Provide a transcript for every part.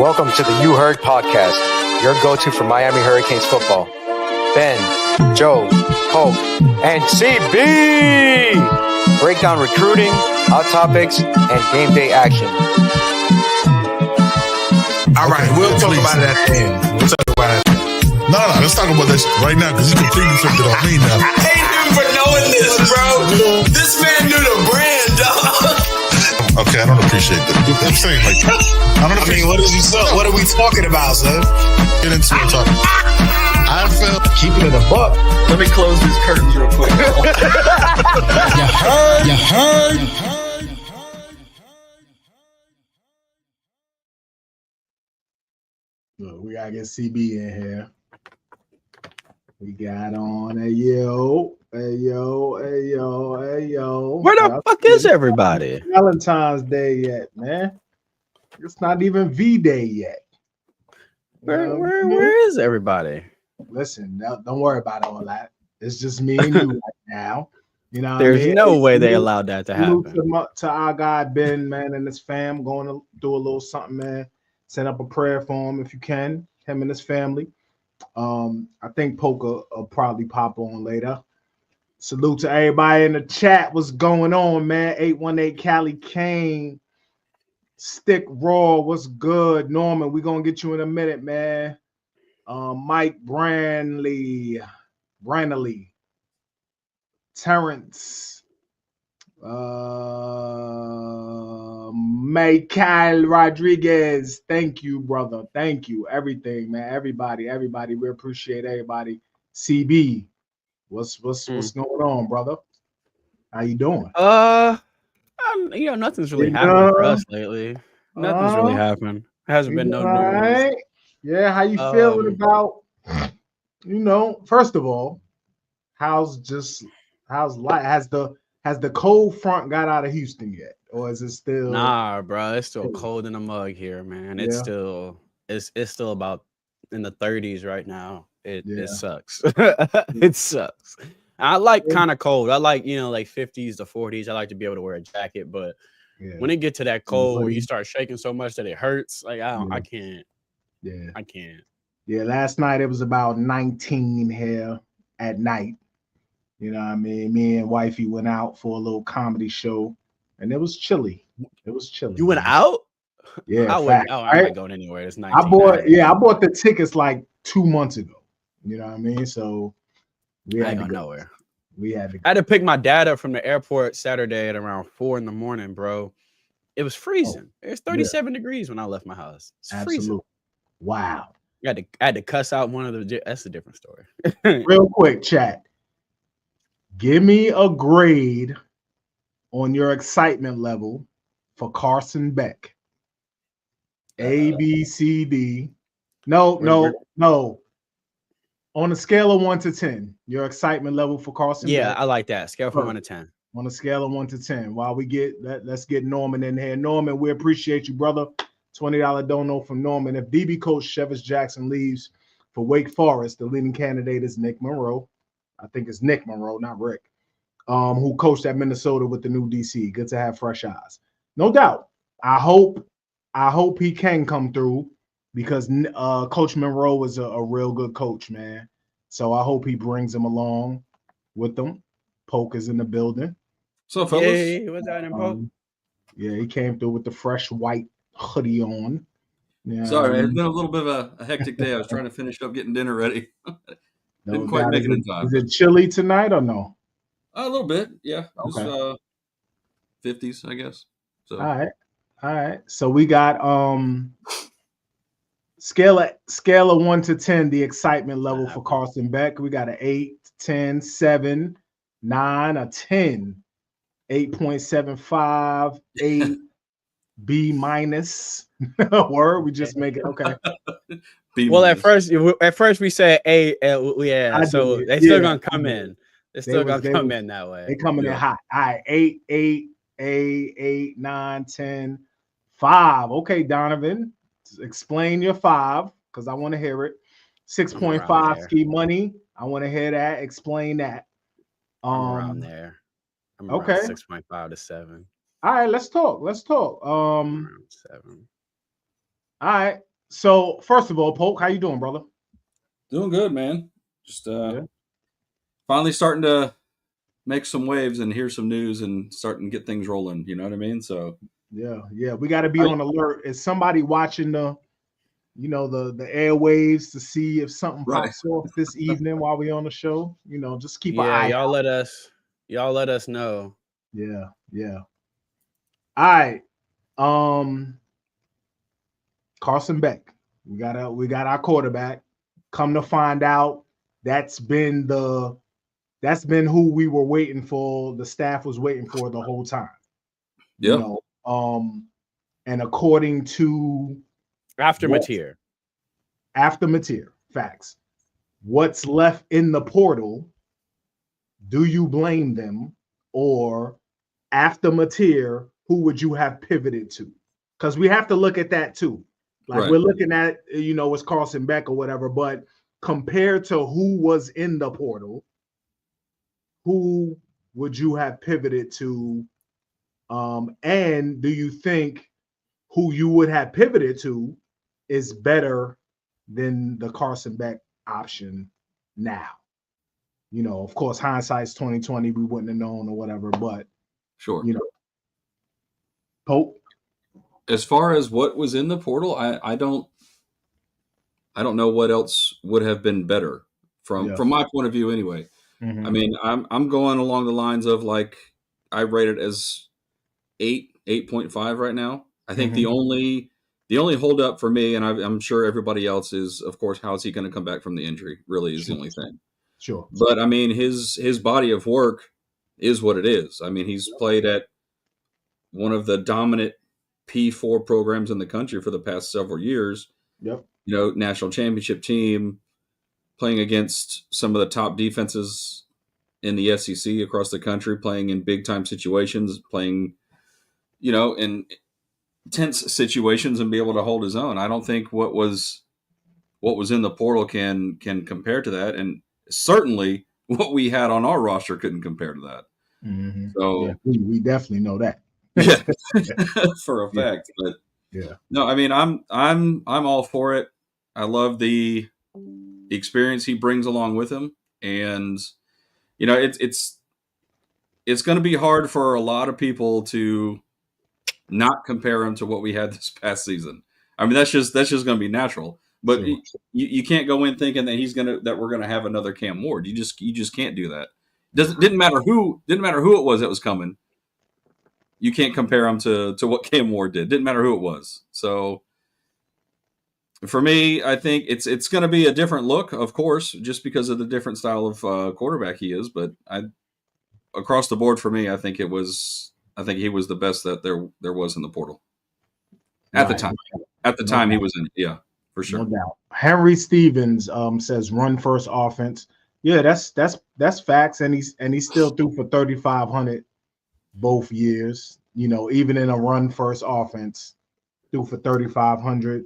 Welcome to the You Heard podcast, your go-to for Miami Hurricanes football. Ben, Joe, Pope, and CB break down recruiting, hot topics, and game day action. All right, we'll talk about it at the end. No, let's talk about this right now because you completely flipped it on me now. I hate him for knowing this, bro. This man knew the brand, dog. Okay, I don't appreciate that. I'm saying, like, what are we talking about, son? Get into it, talk. I felt Keeping it a buck. Let me close these curtains real quick. You heard. Look, we gotta get CB in here. We got on a yo. Where the fuck is everybody? Valentine's Day yet, man? It's not even V-Day yet. Where is everybody? Listen, don't worry about all that. It's just me and you right now. You know, There's no way they allowed that to happen. To our guy Ben, man, and his fam, going to do a little something, man. Send up a prayer for him if you can. Him and his family. I think Poker will probably pop on later. Salute to everybody in the chat. What's going on, man? 818 Cali Kane. Stick Raw. What's good? Norman, we're going to get you in a minute, man. Mike Branley. Terrence. Michael Rodriguez. Thank you, brother. Thank you. Everything, man. Everybody. We appreciate everybody. CB. What's going on, brother? How you doing? Nothing's really happened for us lately. Nothing's really happened. Hasn't been no news. Right? Yeah, how you feeling about? First of all, how's life? Has the cold front got out of Houston yet, or is it still? Nah, bro, it's still cold in the mug here, man. It's still about in the 30s right now. It sucks. It sucks. I like kind of cold. I like, like 50s to 40s. I like to be able to wear a jacket, but when it get to that cold where you start shaking so much that it hurts, like I can't. Yeah. I can't. Yeah, last night it was about 19 here at night. You know what I mean? Me and wifey went out for a little comedy show, and it was chilly. You went out? Yeah, I'm not going anywhere. It's 19. I bought the tickets like 2 months ago. You know what I mean? So we had to go nowhere. I had to pick my dad up from the airport Saturday at around 4 a.m, bro. It was freezing. It was 37 degrees when I left my house. It's freezing. Wow. I had to cuss out one of the. That's a different story. Real quick, chat. Give me a grade on your excitement level for Carson Beck. A, B, C, D. No. On a scale of 1 to 10, your excitement level for Carson Beck. Yeah, I like that. Scale from 1 to 10. On a scale of 1 to 10. While we let's get Norman in here. Norman, we appreciate you, brother. $20 dono from Norman. If DB coach Chevis Jackson leaves for Wake Forest, the leading candidate is Nick Monroe. I think it's Nick Monroe, not Rick, who coached at Minnesota with the new DC. Good to have fresh eyes. No doubt. I hope he can come through because Coach Monroe is a real good coach, man. So I hope he brings him along with them. Polk is in the building. So, fellas. Hey, what's that in Polk? Yeah, he came through with the fresh white hoodie on. Yeah, sorry, it's been a little bit of a hectic day. I was trying to finish up getting dinner ready. Didn't quite make it in time. Is it chilly tonight or no? A little bit, yeah. Okay. It's 50s, I guess. So. All right. So we got scale of 1 to 10, the excitement level for Carson Beck. We got an 8, 10, 7, 9, a 10, 8.75, 8, B minus. Word, we just make it okay. Well, at first we said A, so they still gonna come in. They're still gonna come in that way. They coming in hot. All right, 8, 9, 10, 5. Okay, Donovan, explain your 5 because I want to hear it. 6.5 ski money. I want to hear that. Explain that. I'm around there. I'm around 6.5 to 7. All right, let's talk. 7. All right. So first of all, Polk, how you doing, brother? Doing good, man. Just Yeah. finally starting to make some waves and hear some news and starting to get things rolling. You know what I mean? So yeah. We got to be on alert. Is somebody watching the airwaves to see if something Right. pops off this evening while we on the show? Just keep an Yeah, eye y'all out. let us know. Yeah. All right. Carson Beck. We got our quarterback. Come to find out, that's been who we were waiting for. The staff was waiting for the whole time. Yeah. And according to After Mateer, facts, what's left in the portal, do you blame them? Or after Mateer, who would you have pivoted to? Because we have to look at that too. Like, we're looking at, it's Carson Beck or whatever, but compared to who was in the portal, who would you have pivoted to? And do you think who you would have pivoted to is better than the Carson Beck option now? Of course, hindsight's 2020. We wouldn't have known or whatever, but Sure. Pope. As far as what was in the portal, I don't know what else would have been better from my point of view anyway. Mm-hmm. I mean, I'm going along the lines of, like, I rate it as 8.5 right now. I think the only holdup for me, and I'm sure everybody else, is, of course, how is he going to come back from the injury? Really is the only thing. Sure. But I mean, his body of work is what it is. I mean, he's played at one of the dominant P4 programs in the country for the past several years. Yep. National championship team, playing against some of the top defenses in the SEC across the country, playing in big time situations, playing, in tense situations, and be able to hold his own. I don't think what was in the portal can compare to that, and certainly what we had on our roster couldn't compare to that. Mm-hmm. So yeah, we definitely know that. Yeah, for a fact. But yeah, no, I mean, I'm all for it. I love the experience he brings along with him, and it's going to be hard for a lot of people to not compare him to what we had this past season. I mean, that's just going to be natural. But sure. you can't go in thinking that we're gonna have another Cam Ward. You just can't do that. Didn't matter who it was that was coming. You can't compare him to what Cam Ward did. Didn't matter who it was. So for me, I think it's going to be a different look, of course, just because of the different style of quarterback he is. But across the board for me, I think he was the best that there was in the portal at the time. At the time, he was in. Yeah, for sure. No doubt. Henry Stevens says run first offense. Yeah, that's facts, and he still threw for 3,500 both years. Even in a run first offense, threw for 3,500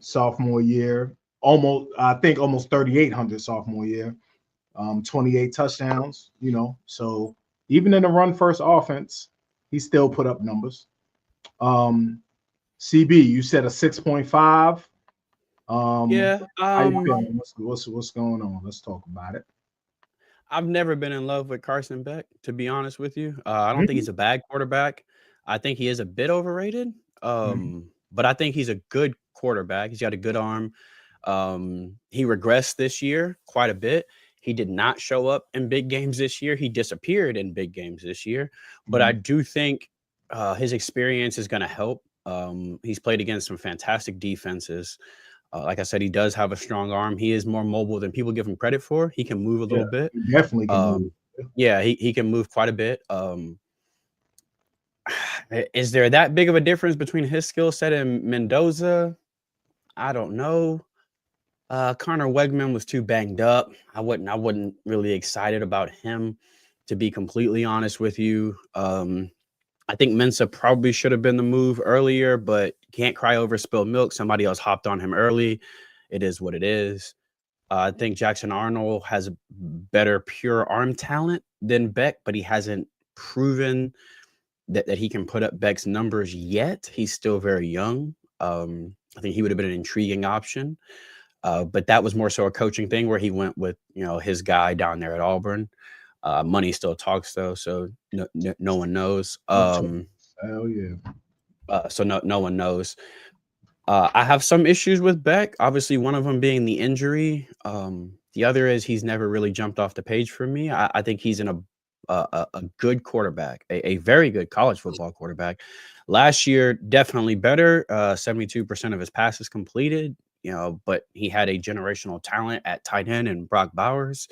sophomore year. I think almost 3,800 sophomore year. 28 touchdowns. So even in a run first offense, he still put up numbers. CB, you said a 6.5. Yeah. How you feeling? What's going on? Let's talk about it. I've never been in love with Carson Beck, to be honest with you. I don't think he's a bad quarterback. I think he is a bit overrated. But I think he's a good quarterback. He's got a good arm. He regressed this year quite a bit. He did not show up in big games this year. He disappeared in big games this year. But I do think his experience is going to help. He's played against some fantastic defenses. Like I said, he does have a strong arm. He is more mobile than people give him credit for. He can move a little bit. He definitely can move. Yeah, he can move quite a bit. Is there that big of a difference between his skill set and Mendoza? I don't know. Connor Wegman was too banged up. I wasn't really excited about him, to be completely honest with you. I think Mensa probably should have been the move earlier, but can't cry over spilled milk. Somebody else hopped on him early. It is what it is. I think Jackson Arnold has a better pure arm talent than Beck, but he hasn't proven that he can put up Beck's numbers yet. He's still very young. I think he would have been an intriguing option. But that was more so a coaching thing where he went with, his guy down there at Auburn. Money still talks though, so no one knows. Hell yeah. So no one knows. I have some issues with Beck. Obviously, one of them being the injury. The other is he's never really jumped off the page for me. I think he's in a good quarterback, a very good college football quarterback. Last year, definitely better. 72% of his passes completed. But he had a generational talent at tight end and Brock Bowers.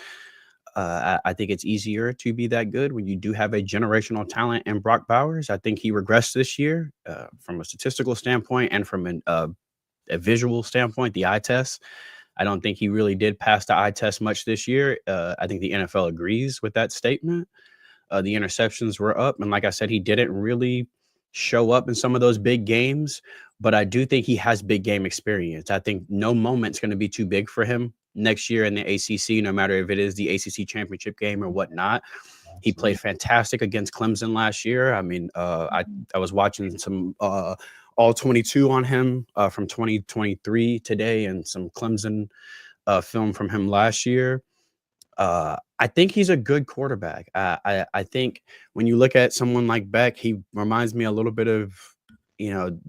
I think it's easier to be that good when you do have a generational talent in Brock Bowers. I think he regressed this year from a statistical standpoint and from a visual standpoint, the eye test. I don't think he really did pass the eye test much this year. I think the NFL agrees with that statement. The interceptions were up. And like I said, he didn't really show up in some of those big games, but I do think he has big game experience. I think no moment's going to be too big for him next year in the ACC, no matter if it is the ACC championship game or whatnot. He played fantastic against Clemson last year. I mean, I was watching some all 22 on him from 2023 today and some Clemson film from him last year. I think he's a good quarterback. I think when you look at someone like Beck, he reminds me a little bit of,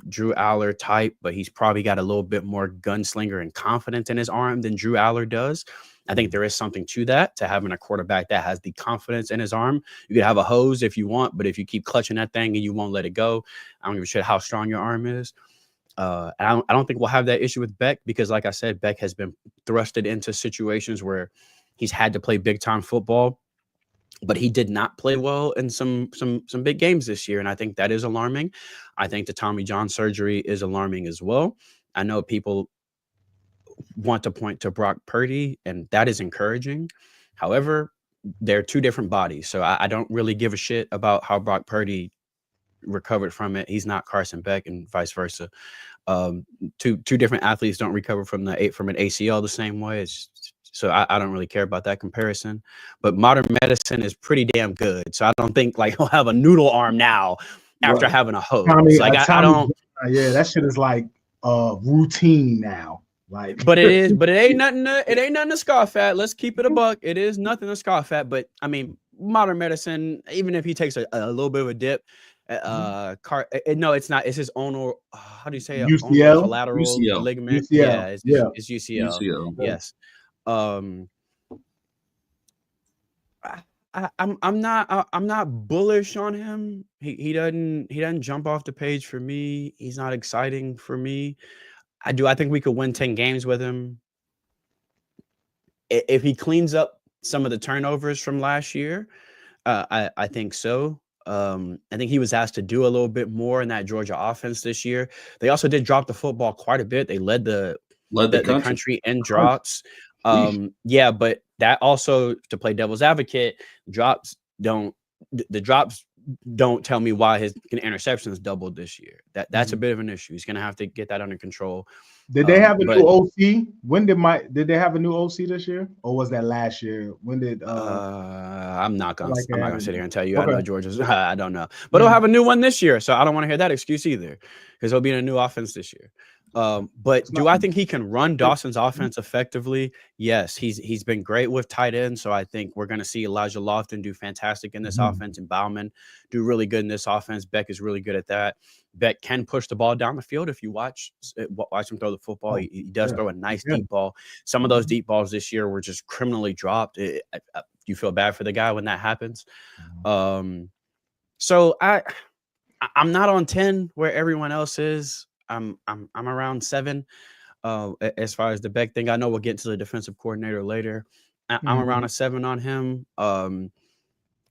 Drew Aller type, but he's probably got a little bit more gunslinger and confidence in his arm than Drew Aller does. I think there is something to that, to having a quarterback that has the confidence in his arm. You could have a hose if you want, but if you keep clutching that thing and you won't let it go, I don't give a shit how strong your arm is. And I don't think we'll have that issue with Beck because, like I said, Beck has been thrusted into situations where he's had to play big time football, but he did not play well in some big games this year. And I think that is alarming. I think the Tommy John surgery is alarming as well. I know people want to point to Brock Purdy, and that is encouraging. However, they're two different bodies. So I don't really give a shit about how Brock Purdy recovered from it. He's not Carson Beck and vice versa. Two different athletes don't recover from an ACL the same way. So I don't really care about that comparison, but modern medicine is pretty damn good. So I don't think he'll have a noodle arm now after having a hose. I don't. Yeah, that shit is like routine now. But it ain't nothing to scoff at. Let's keep it a buck. It is nothing to scoff at. But I mean, modern medicine, even if he takes a little bit of a dip, no, it's not. It's his own. How do you say it? UCL, collateral UCL. ligament. UCL. Yeah, it's UCL. UCL. Yes. I'm not bullish on him. He doesn't jump off the page for me. He's not exciting for me. I think we could win 10 games with him if he cleans up some of the turnovers from last year. I think so. I think he was asked to do a little bit more in that Georgia offense this year. They also did drop the football quite a bit. They led the country in drops. Yeah, but that also, to play devil's advocate, the drops don't tell me why his interceptions doubled this year. That's a bit of an issue. He's gonna have to get that under control. Did they have a new OC? When did they have a new OC this year, or was that last year? When did I'm not gonna sit here and tell you. Okay. I know Georgia's. I don't know, but he'll have a new one this year, so I don't want to hear that excuse either, because he'll be in a new offense this year. But do I think he can run Dawson's offense effectively? Yes, he's been great with tight ends, so I think we're going to see Elijah Lofton do fantastic in this offense, and Bauman do really good in this offense. Beck is really good at that. Beck can push the ball down the field if you watch him throw the football. He does throw a nice deep ball. Some of those deep balls this year were just criminally dropped. You feel bad for the guy when that happens. So I'm not on 10 where everyone else is. I'm around 7 as far as the Beck thing. I know we'll get to the defensive coordinator later. I'm around a 7 on him.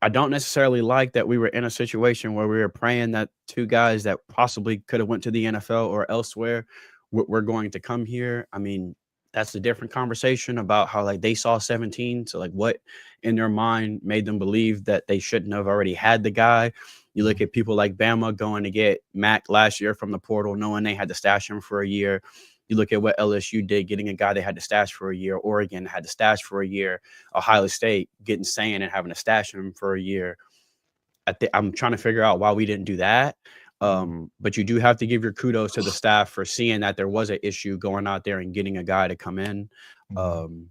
I don't necessarily like that we were in a situation where we were praying that 2 guys that possibly could have went to the NFL or elsewhere were going to come here. I mean, that's a different conversation about how they saw 17. So what in their mind made them believe that they shouldn't have already had the guy. You look at people like Bama going to get Mac last year from the portal, knowing they had to stash him for a year. You look at what LSU did, getting a guy they had to stash for a year. Oregon had to stash for a year. Ohio State getting Sayin and having to stash him for a year. I'm trying to figure out why we didn't do that. But you do have to give your kudos to the staff for seeing that there was an issue, going out there and getting a guy to come in. I'm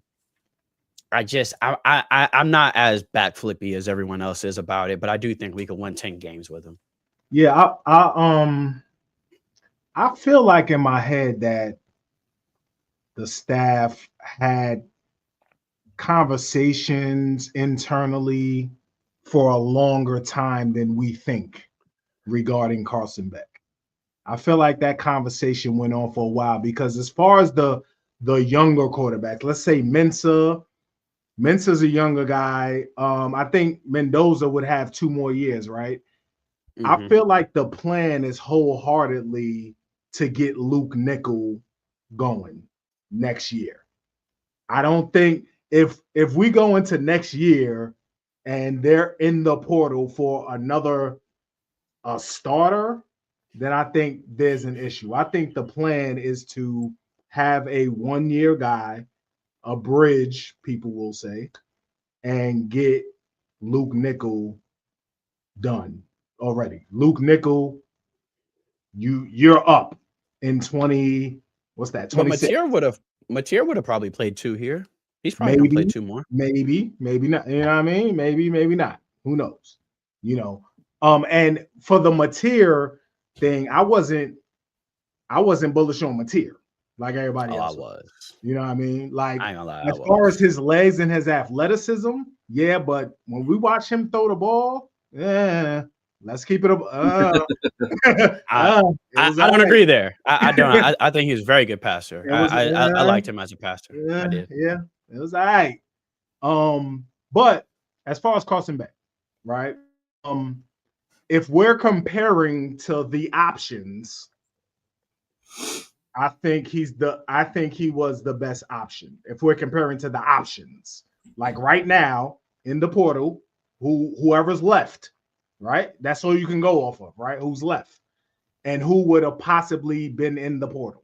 not as bat flippy as everyone else is about it, but I do think we could win 10 games with him. Yeah, I feel like in my head that the staff had conversations internally for a longer time than we think regarding Carson Beck. I feel like that conversation went on for a while because as far as the younger quarterbacks, let's say Mensa's a younger guy. I think Mendoza would have 2 more years, right? I feel like the plan is wholeheartedly to get Luke Nickel going next year. I don't think if we go into next year and they're in the portal for another starter, then I think there's an issue. I think the plan is to have a 1-year guy, a bridge, people will say, and get Luke Nickel done already. Luke Nickel, you're up in 20. What's that? 26. But Mateer would have probably played 2 here. He's probably gonna play 2 more. Maybe not. You know what I mean? Maybe not. Who knows? You know. And for the Mateer thing, I wasn't bullish on Mateer like everybody else. I was. You know what I mean? Like, I ain't gonna lie, as far as his legs and his athleticism, yeah, but when we watch him throw the ball, let's keep it up. I don't agree there. I don't. I think he's a very good passer. I liked him as a passer. I did. Yeah, it was all right. But as far as Carson Beck, right? If we're comparing to the options, I think he was the best option. If we're comparing to the options, like right now in the portal, whoever's left, right? That's all you can go off of, right? Who's left and who would have possibly been in the portal,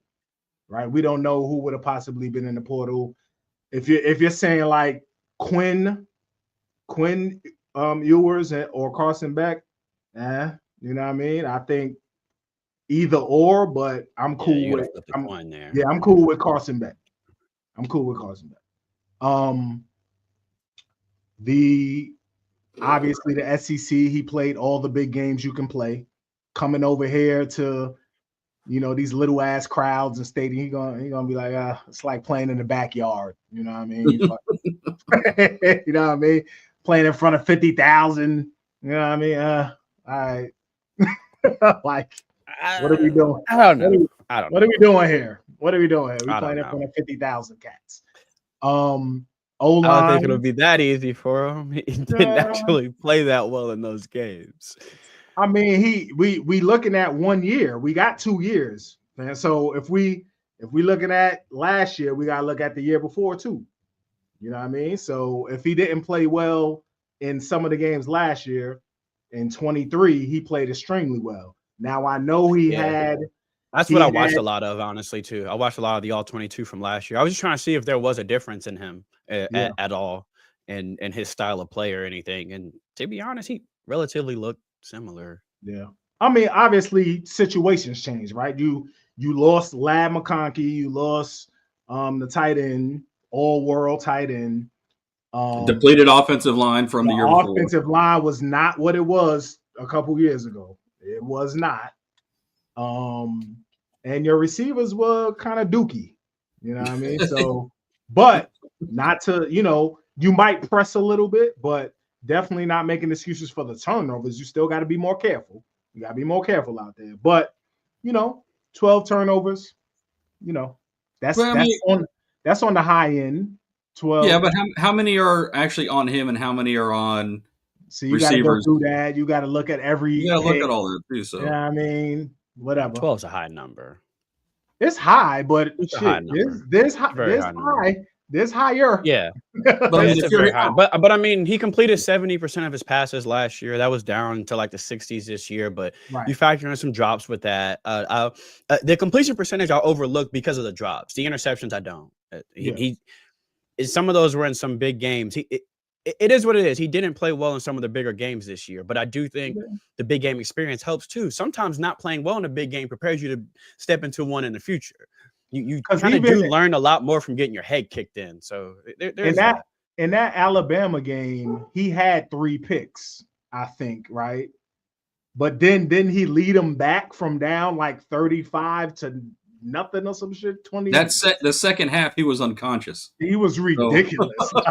right? We don't know who would have possibly been in the portal. If you're saying like Quinn Ewers or Carson Beck, you know what I mean? I think either or, but I'm cool with I'm cool with Carson Beck. Obviously the SEC, he played all the big games you can play. Coming over here to, you know, these little ass crowds and stadium, he gonna be like, it's like playing in the backyard. You know what I mean? You know what I mean? Playing in front of 50,000. You know what I mean? All right. Like, what are we doing? I don't know. What are we doing here? We playing in front of 50,000 cats. O-line, I don't think it'll be that easy for him. He didn't actually play that well in those games. I mean, we looking at 1 year. We got 2 years, man. So if we looking at last year, we gotta look at the year before too. You know what I mean? So if he didn't play well in some of the games last year, in 23, he played extremely well. Now I know he had. That's what I watched a lot of, honestly, too. I watched a lot of the All-22 from last year. I was just trying to see if there was a difference in him at all and his style of play or anything. And to be honest, he relatively looked similar. Yeah. I mean, obviously, situations change, right? You lost Lad McConkey. You lost the tight end, all-world tight end. Depleted offensive line from the year before. Offensive line was not what it was a couple years ago. It was not. And your receivers were kind of dookie. You know what I mean? So, but not to, you might press a little bit, but definitely not making excuses for the turnovers. You still got to be more careful. You got to be more careful out there. But, 12 turnovers, that's on the high end. 12. Yeah, but how many are actually on him and how many are on so you gotta go through that. You got to look at every. You got to look at all that too. So yeah, I mean, whatever. 12 is a high number. It's high, but it's shit, there's high. There's higher. Yeah, but it's very high. But I mean, he completed 70% of his passes last year. That was down to like the 60s this year. But you factor in some drops with that. The completion percentage I overlook because of the drops. The interceptions I don't. Some of those were in some big games. it is what it is. He didn't play well in some of the bigger games this year, but I do think the big game experience helps too. Sometimes not playing well in a big game prepares you to step into one in the future. You kind of do learn a lot more from getting your head kicked in. So there's that. In that Alabama game, he had 3 picks, I think, right? But then didn't he lead them back from down like 35 to nothing or some shit? 20. The second half, he was unconscious. He was ridiculous. So,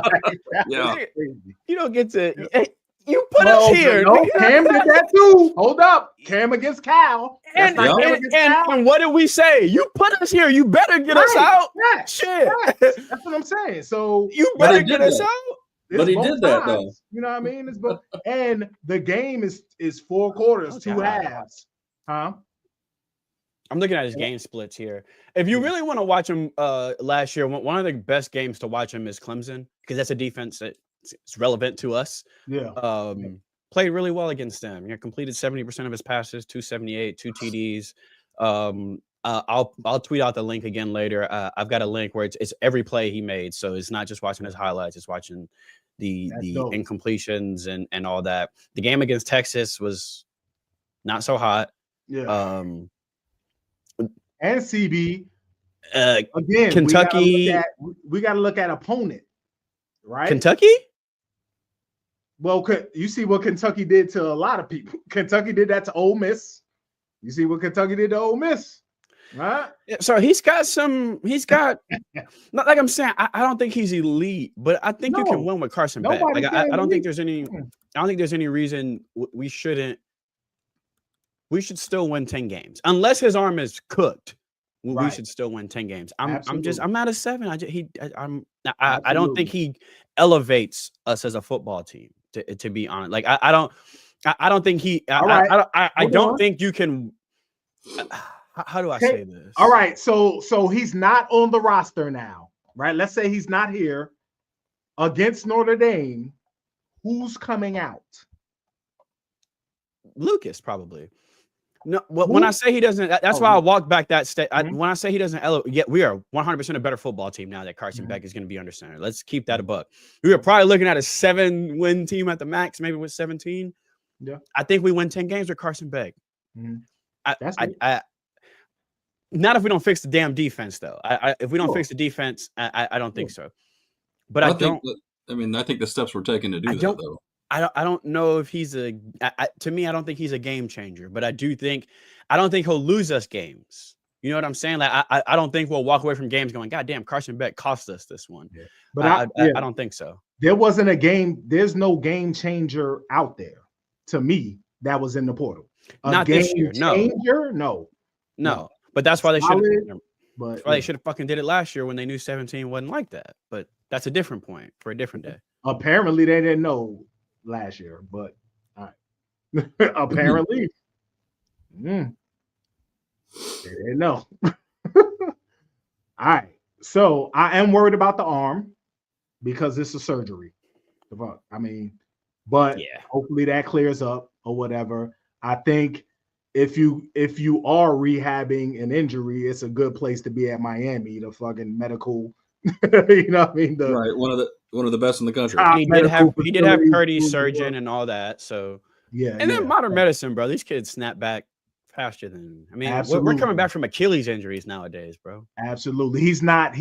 yeah, you don't get to. You put us here. No, Cam did that too. Hold up, Cam against Cal. And what did we say? You put us here. You better get us out. Yeah, shit. Yeah. That's what I'm saying. So you better get us out. But he did that though. You know what I mean? And the game is 4 quarters, 2 halves. Huh? I'm looking at his game splits here. If you really want to watch him last year, one of the best games to watch him is Clemson, because that's a defense that's relevant to us. Yeah. Played really well against them. Completed 70% of his passes, 278, 2 TDs. I'll tweet out the link again later. I've got a link where it's every play he made. So it's not just watching his highlights, it's watching the incompletions and all that. The game against Texas was not so hot. Yeah. And CB again, Kentucky. We got to look at opponent, right? Kentucky. Well, you see what Kentucky did to a lot of people. Kentucky did that to Ole Miss. You see what Kentucky did to Ole Miss, right? So he's got. Not like I'm saying. I don't think he's elite, but I think you can win with Carson Beck. Like I don't think there's any. I don't think there's any reason we shouldn't. We should still win 10 games unless his arm is cooked. We should still win 10 games. I'm at a 7. I don't think he elevates us as a football team. To be honest, like I don't think he. I don't think you can. How do I say this? All right, so he's not on the roster now, right? Let's say he's not here against Notre Dame. Who's coming out? Lucas probably. No, when I say he doesn't, that's why I walk back that step. When I say he doesn't elevate, we are 100% a better football team now that Carson Beck is going to be under center. Let's keep that a buck. We are probably looking at a 7-win team at the max, maybe with 17. Yeah, I think we win 10 games with Carson Beck. Mm-hmm. Not if we don't fix the damn defense, though. If we don't fix the defense, I don't think so. But I think the steps we're taking to do that, though. I don't know if he's to me, I don't think he's a game changer, but I don't think he'll lose us games. You know what I'm saying? Like, I don't think we'll walk away from games going, God damn, Carson Beck cost us this one. Yeah. But I don't think so. There wasn't a game. There's no game changer out there to me that was in the portal. Not this year. No. But that's why they should have. But that's why they should have fucking did it last year when they knew 17 wasn't like that. But that's a different point for a different day. Apparently, they didn't know last year, but all right. Apparently, they didn't know. All right. So I am worried about the arm because it's a surgery. I mean, but hopefully that clears up or whatever. I think if you are rehabbing an injury, it's a good place to be at Miami, the fucking medical. You know what I mean? Right, one of the best in the country. He did have Purdy's surgeon and all that. So and then modern medicine, bro. These kids snap back faster than we're coming back from Achilles injuries nowadays, bro. Absolutely. He's not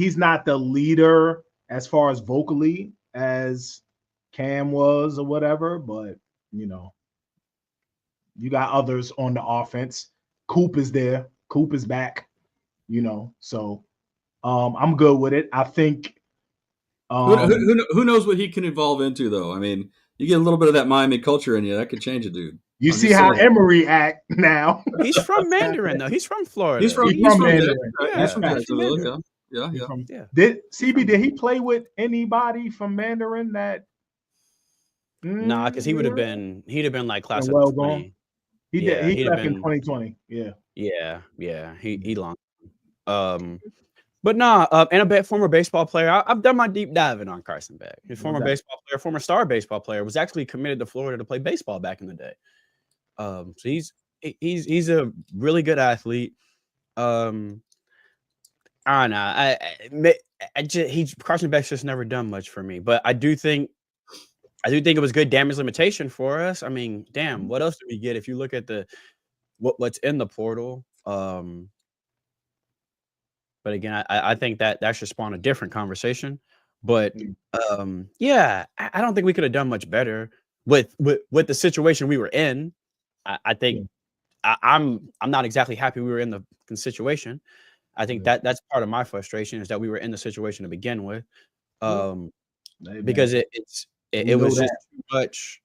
the leader as far as vocally as Cam was or whatever, but you got others on the offense. Coop is there. Coop is back. So I'm good with it. I think. Who knows what he can evolve into, though? I mean, you get a little bit of that Miami culture in you, that could change a dude. You see how Emory act now. He's from Mandarin, though. He's from Florida. He's from Mandarin. He's from Jacksonville. Yeah. Did he play with anybody from Mandarin that? Nah, because he'd have been like class of 20. He left in 2020. Yeah. He long. But and a former baseball player. I've done my deep diving on Carson Beck. His former baseball player, former star baseball player, was actually committed to Florida to play baseball back in the day. So he's a really good athlete. I don't know. Carson Beck's just never done much for me. But I do think I do think it was good damage limitation for us. I mean, damn, what else do we get if you look at what's in the portal? But again, I think that should spawn a different conversation. But yeah, I don't think we could have done much better with the situation we were in. I think I'm not exactly happy we were in the situation. I think that's part of my frustration is that we were in the situation to begin with. Because it was just too much.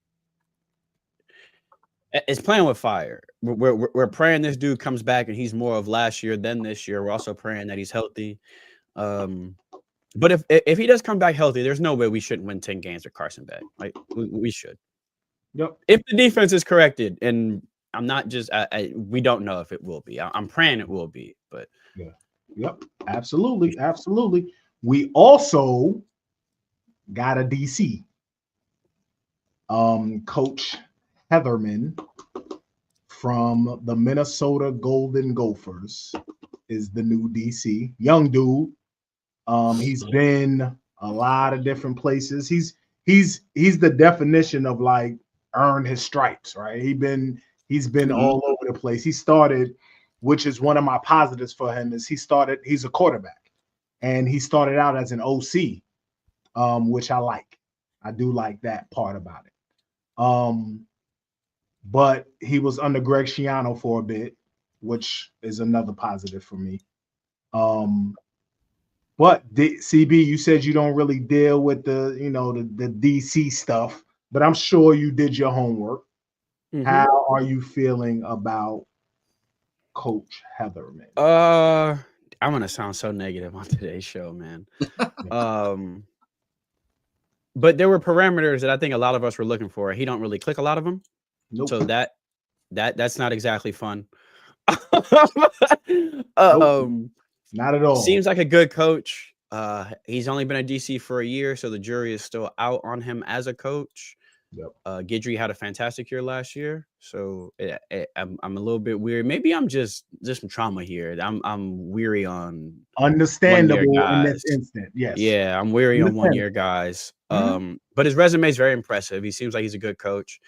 It's playing with fire. We're praying this dude comes back and he's more of last year than this year. We're also praying that he's healthy. But if he does come back healthy, there's no way we shouldn't win 10 games with Carson Beck. Like we should. Yep. If the defense is corrected, and I'm not just we don't know if it will be. I'm praying it will be, but yeah. Yep. Absolutely. Absolutely. We also got a DC. Coach Hetherman from the Minnesota Golden Gophers is the new DC. Young dude. He's been a lot of different places. He's the definition of like earn his stripes, right? He's been all over the place. He started, which is one of my positives for him, is he's a quarterback, and he started out as an OC, which I like. I do like that part about it. But he was under Greg Schiano for a bit, which is another positive for me. But CB, you said you don't really deal with the DC stuff, but I'm sure you did your homework. Mm-hmm. How are you feeling about Coach Hetherman? I'm gonna sound so negative on today's show, man. But there were parameters that I think a lot of us were looking for. He don't really click a lot of them. Nope. So that's not exactly fun. Nope. Not at all. Seems like a good coach. He's only been a DC for a year, so the jury is still out on him as a coach. Yep. Guidry had a fantastic year last year, so I'm a little bit weary. Maybe I'm just some trauma here. I'm weary on understandable in this instant. Yes. Yeah, I'm weary on 1 year guys. But his resume is very impressive. He seems like he's a good coach.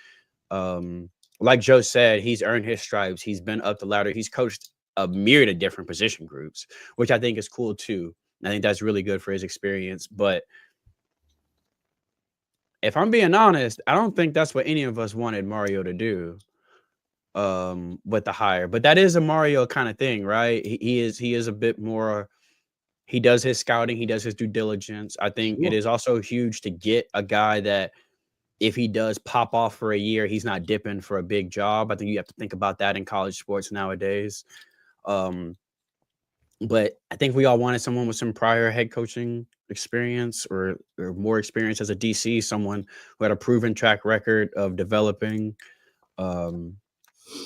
Like Joe said, he's earned his stripes. He's been up the ladder. He's coached a myriad of different position groups, which I think is cool too. I think that's really good for his experience. But if I'm being honest, I don't think that's what any of us wanted Mario to do with the hire. But that is a Mario kind of thing, right? He is a bit more. He does his scouting. He does his due diligence. I think it is also huge to get a guy that if he does pop off for a year, he's not dipping for a big job. I think you have to think about that in college sports nowadays. But I think we all wanted someone with some prior head coaching experience or more experience as a DC, someone who had a proven track record of developing. And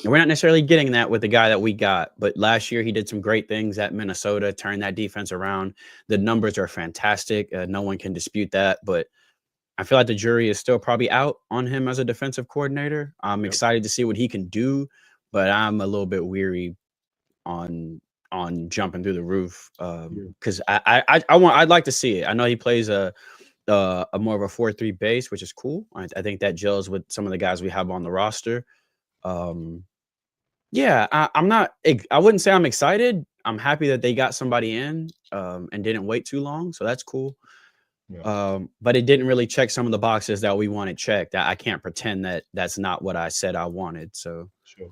we're not necessarily getting that with the guy that we got, but last year he did some great things at Minnesota, turned that defense around. The numbers are fantastic. No one can dispute that, but I feel like the jury is still probably out on him as a defensive coordinator. I'm excited to see what he can do, but I'm a little bit weary on jumping through the roof because I'd like to see it. I know he plays a more of a 4-3 base, which is cool. I think that gels with some of the guys we have on the roster. Yeah, I wouldn't say I'm excited. I'm happy that they got somebody in and didn't wait too long, so that's cool. Yeah. But it didn't really check some of the boxes that we wanted checked. I can't pretend that that's not what I said I wanted. So sure.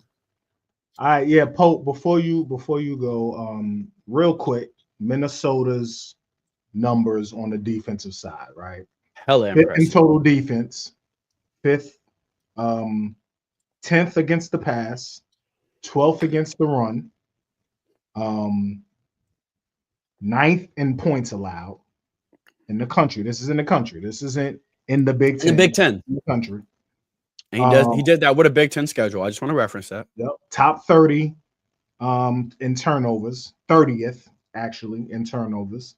All right, yeah, Pope. Before you go, real quick, Minnesota's numbers on the defensive side, right? Hella impressive. In total defense, 5th, 10th against the pass, 12th against the run, 9th in points allowed in the country. This is in the country. This isn't in the Big Ten. In the Big Ten. In the country. And he did that with a Big Ten schedule. I just want to reference that. Yep. Top 30 in turnovers, 30th actually in turnovers.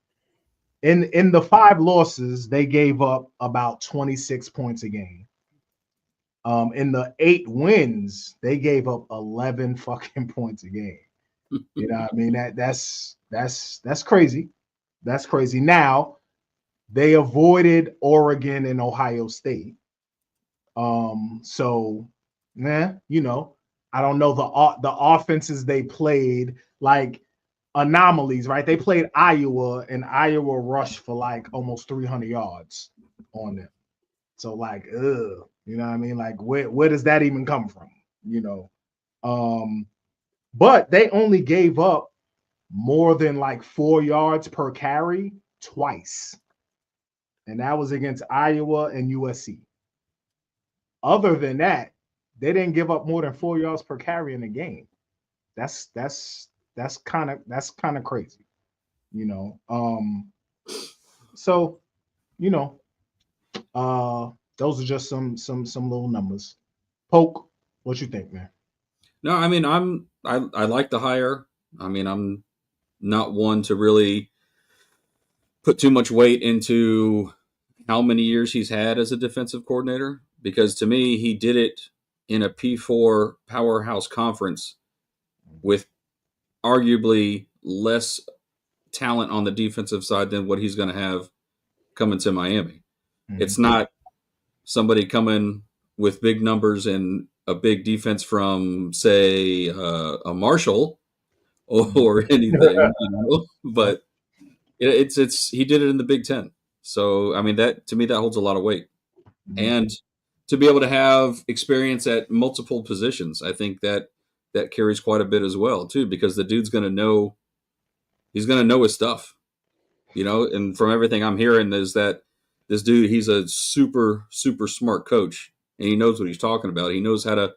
In the 5 losses, they gave up about 26 points a game. In the 8 wins, they gave up 11 fucking points a game. You know what I mean? That's crazy. That's crazy. Now, they avoided Oregon and Ohio State. So, you know, I don't know the offenses they played, like anomalies, right? They played Iowa, and Iowa rushed for like almost 300 yards on them. So like, you know what I mean? Like, where does that even come from? You know, but they only gave up more than like 4 yards per carry twice, and that was against Iowa and USC. Other than that, they didn't give up more than 4 yards per carry in a game. That's kind of crazy, you know. So, you know, those are just some little numbers. Poke, what you think, man? No, I mean I like the hire. I mean, I'm not one to really put too much weight into how many years he's had as a defensive coordinator, because to me he did it in a P4 powerhouse conference with arguably less talent on the defensive side than what he's going to have coming to Miami. Mm-hmm. It's not somebody coming with big numbers and a big defense from, say, a Marshall or anything, you know? But it's he did it in the Big Ten. So, I mean, that to me, that holds a lot of weight. Mm-hmm. And to be able to have experience at multiple positions, I think that carries quite a bit as well, too, because the dude's going to know, he's going to know his stuff, you know? And from everything I'm hearing is that this dude, he's a super, super smart coach, and he knows what he's talking about. He knows how to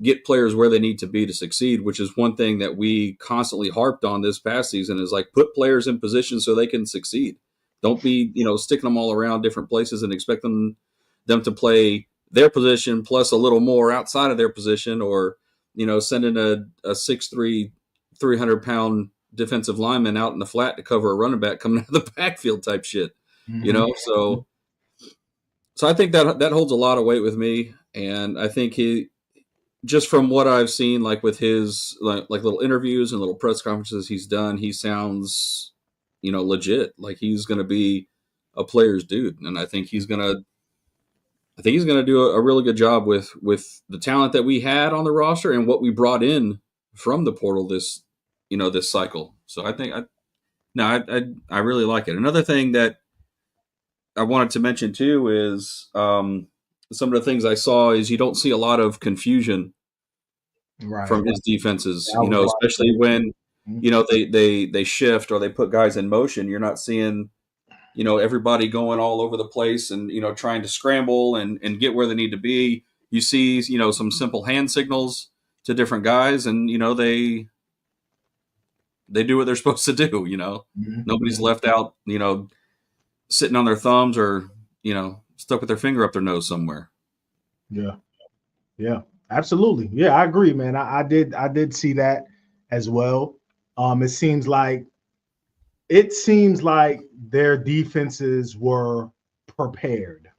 get players where they need to be to succeed, which is one thing that we constantly harped on this past season, is like, put players in position so they can succeed. Don't be, you know, sticking them all around different places and expect them to play their position plus a little more outside of their position, or, you know, sending a 6'3", 300-pound defensive lineman out in the flat to cover a running back coming out of the backfield type shit, you know? So I think that holds a lot of weight with me. And I think he, just from what I've seen, like with his like little interviews and little press conferences he's done, he sounds, you know, legit. Like he's going to be a player's dude. And I think he's going to do a really good job with the talent that we had on the roster and what we brought in from the portal this cycle. So I think I really like it. Another thing that I wanted to mention too is some of the things I saw is you don't see a lot of confusion from his defenses, you know, especially when, you know, they shift or they put guys in motion. You're not seeing, you know, everybody going all over the place and, you know, trying to scramble and get where they need to be. You see, you know, some simple hand signals to different guys, and, you know, they do what they're supposed to do, you know. Mm-hmm. Nobody's left out, you know, sitting on their thumbs or, you know, stuck with their finger up their nose somewhere. Yeah, absolutely. Yeah, I agree, man. I did see that as well. It seems like their defenses were prepared,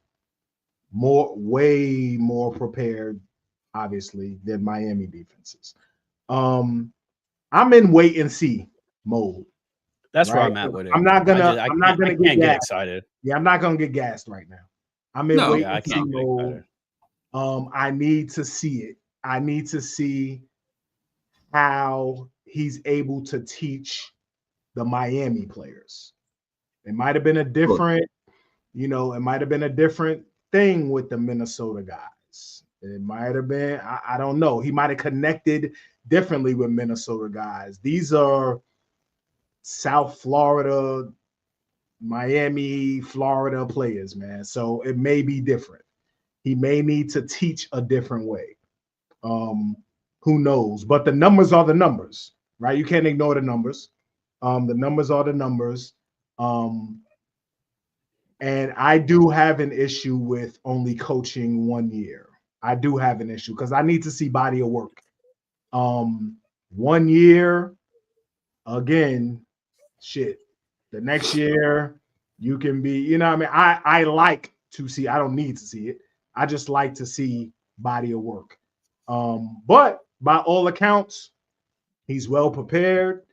way more prepared, obviously, than Miami defenses. I'm in wait and see mode. That's where I'm at with it. I'm not gonna get excited. Yeah, I'm not gonna get gassed right now. I'm in wait and see mode. I need to see it. I need to see how he's able to teach the Miami players. It might have been a different, you know, it might have been a different thing with the Minnesota guys. It might have been, I don't know. He might have connected differently with Minnesota guys. These are South Florida, Miami, Florida players, man. So it may be different. He may need to teach a different way. Who knows? But the numbers are the numbers, right? You can't ignore the numbers. The numbers are the numbers. And I do have an issue with only coaching 1 year. I do have an issue because I need to see body of work. 1 year, again, shit. The next year, you can be, you know what I mean? I like to see, I don't need to see it. I just like to see body of work. But by all accounts, he's well prepared.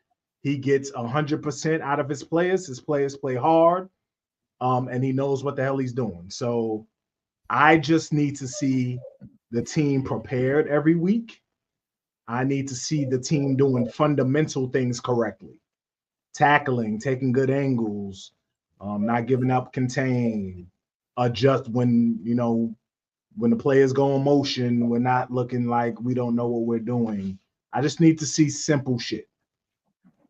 He gets 100% out of his players. His players play hard, and he knows what the hell he's doing. So I just need to see the team prepared every week. I need to see the team doing fundamental things correctly. Tackling, taking good angles, not giving up contain, adjust when the players go in motion, we're not looking like we don't know what we're doing. I just need to see simple shit.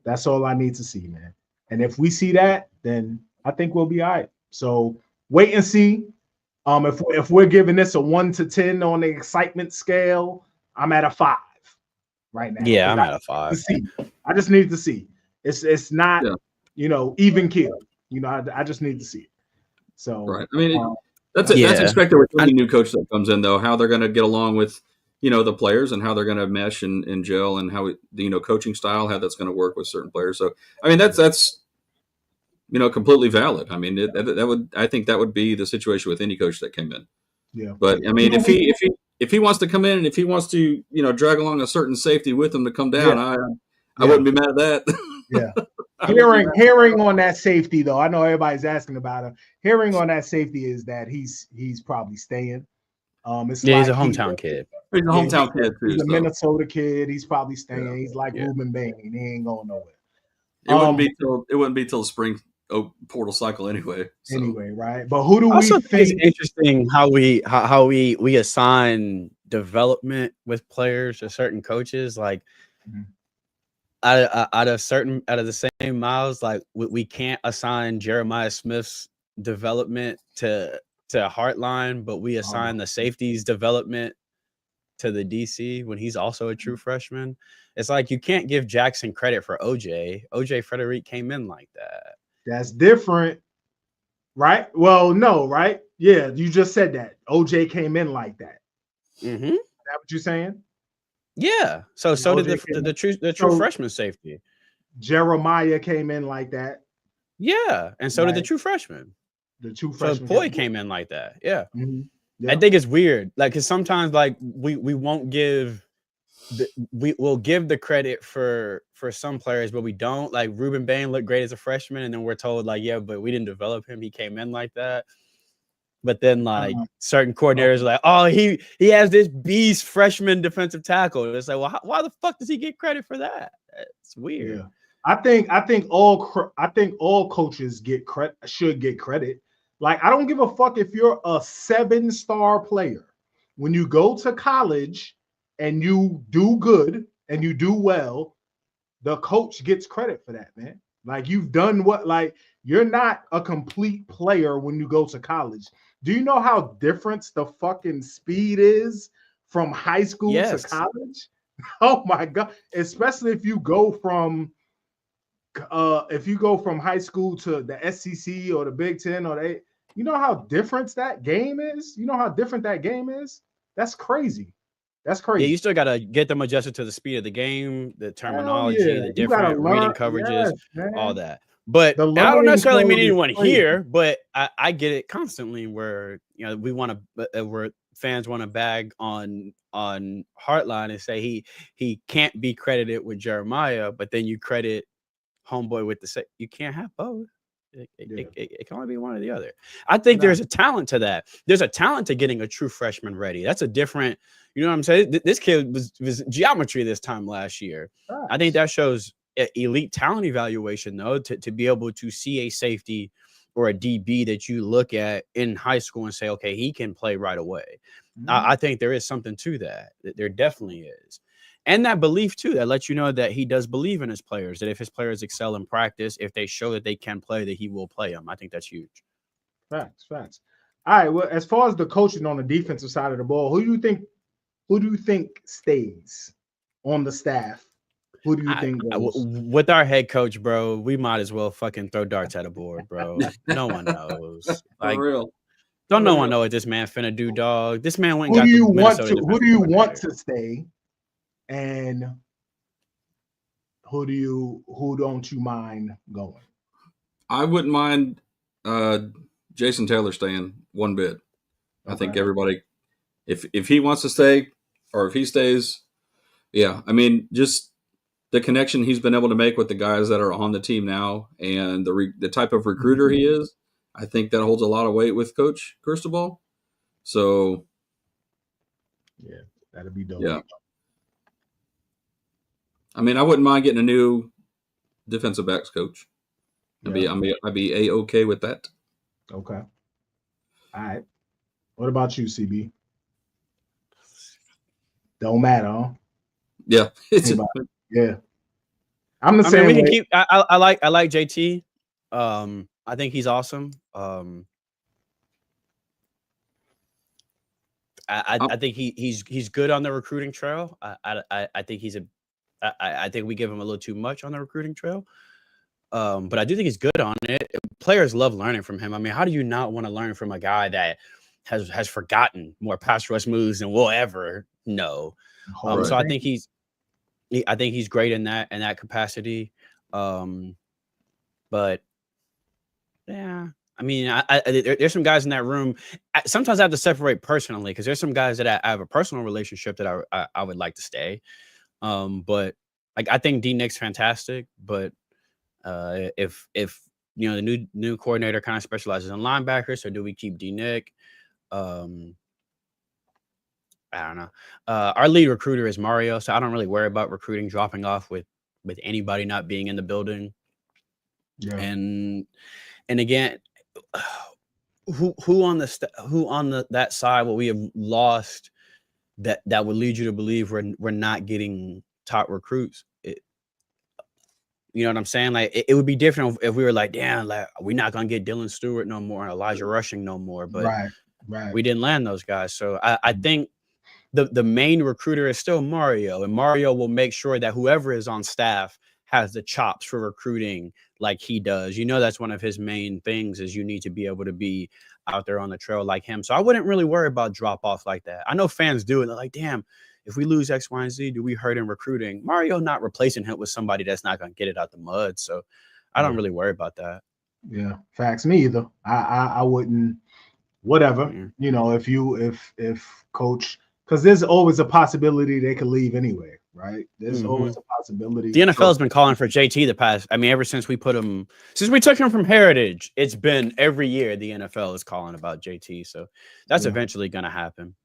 That's all I need to see, man. And if we see that, then I think we'll be all right. So wait and see. If we're giving this a 1 to 10 on the excitement scale, I'm at a 5 right now. Yeah, I'm at a 5. I just need to see. It's not, even kill. I just need to see it. So right. I mean, that's expected with any new coach that comes in, though. How they're going to get along with the players and how they're going to mesh and gel, and how coaching style, how that's going to work with certain players. So I mean, that's completely valid. I mean, I think that would be the situation with any coach that came in. Yeah. But I mean, if he wants to come in and if he wants to drag along a certain safety with him to come down, I wouldn't be mad at that. Yeah. Hearing on that safety, though, I know everybody's asking about him. Hearing on that safety is that he's probably staying. He's a hometown kid. He's a hometown kid too. He's a Minnesota kid. He's probably staying. He's like Ruben Bain. He ain't going nowhere. It wouldn't be till spring portal cycle anyway. So. Anyway, right? But who do we think? It's interesting how we assign development with players to certain coaches. Like out of the same miles, like we can't assign Jeremiah Smith's development to Hartline, but we assign the safety's development to the DC when he's also a true freshman. It's like you can't give Jackson credit for OJ. OJ Frederick came in like that. That's different, right? Well, no, right? Yeah, you just said that. OJ came in like that. Mm-hmm. Is that what you're saying? Yeah. So did the true freshman safety. Jeremiah came in like that. Yeah, and so did the true freshman. The true freshman. So Poi came in like that. Yeah. Mm-hmm. Yeah. I think it's weird, like, because sometimes like we won't give. We'll give the credit for some players, but we don't. Like Ruben Bain looked great as a freshman, and then we're told like, yeah, but we didn't develop him. He came in like that. But then like certain coordinators are like, oh, he has this beast freshman defensive tackle. It's like, well, why the fuck does he get credit for that? It's weird. Yeah. I think all coaches should get credit. Like, I don't give a fuck if you're a 7-star player. When you go to college and you do good and you do well, the coach gets credit for that, man. Like, you've done you're not a complete player when you go to college. Do you know how different the fucking speed is from high school to college? Oh my God. Especially if you go from high school to the SEC or the Big Ten you know how different that game is? You know how different that game is? That's crazy. That's crazy. Yeah, you still got to get them adjusted to the speed of the game, the terminology, the different reading coverages, all that. But I don't necessarily mean anyone here, but I get it constantly where, we want to, where fans want to bag on Hartline and say he can't be credited with Jeremiah, but then you credit homeboy with you can't have both. It can only be one or the other. I think there's a talent to that. There's a talent to getting a true freshman ready. That's a different, you know what I'm saying? This kid was geometry this time last year. Right. I think that shows elite talent evaluation, though, to be able to see a safety or a DB that you look at in high school and say, okay, he can play right away. Mm-hmm. I think there is something to that. There definitely is. And that belief, too, that lets you know that he does believe in his players, that if his players excel in practice, if they show that they can play, that he will play them. I think that's huge. Facts. All right. Well, as far as the coaching on the defensive side of the ball, who do you think stays on the staff? Who do you think goes? With our head coach, bro, we might as well fucking throw darts at a board, bro. No one knows. Like, for real. No one know what this man finna do, dog. This man went. Who do you want to stay? And who don't you mind going? I wouldn't mind Jason Taylor staying one bit. Okay. I think everybody, if he wants to stay or if he stays, yeah. I mean, just the connection he's been able to make with the guys that are on the team now and the type of recruiter he is, I think that holds a lot of weight with Coach Cristobal. So yeah, that'd be dope. Yeah. I mean, I wouldn't mind getting a new defensive backs coach. I'd be A-okay with that. Okay. All right. What about you, CB? Don't matter, huh? Yeah. Yeah. I'm the same. I mean, we way. can keep. I like JT. I think he's awesome. I think he's good on the recruiting trail. I think I think we give him a little too much on the recruiting trail. But I do think he's good on it. Players love learning from him. I mean, how do you not want to learn from a guy that has forgotten more pass rush moves than we'll ever know? So I think he's great in that capacity. But yeah, I mean, there's some guys in that room. Sometimes I have to separate personally because there's some guys that I have a personal relationship that I would like to stay. But like I think D Nick's fantastic, but if you know the new coordinator kind of specializes in linebackers, so do we keep D Nick? I don't know. Our lead recruiter is Mario, so I don't really worry about recruiting dropping off with anybody not being in the building. Yeah. And again, who on that side will we have lost that would lead you to believe we're not getting top recruits? You know what I'm saying? Like it would be different if we were like, damn, like we're not gonna get Dylan Stewart no more and Elijah Rushing no more. But right. We didn't land those guys. So I think the main recruiter is still Mario, and Mario will make sure that whoever is on staff has the chops for recruiting like he does. You know, that's one of his main things is you need to be able to be out there on the trail like him. So I wouldn't really worry about drop off like that. I know fans do it. They're like, damn, if we lose X, Y, and Z, do we hurt in recruiting? Mario not replacing him with somebody that's not going to get it out the mud. So I don't really worry about that. Yeah, facts. Me either. I wouldn't. Whatever. Yeah. You know, if coach, because there's always a possibility they could leave anyway, right? There's always a possibility. The NFL has been calling for JT the past. I mean, ever since we took him from Heritage, it's been every year the NFL is calling about JT. So that's eventually going to happen.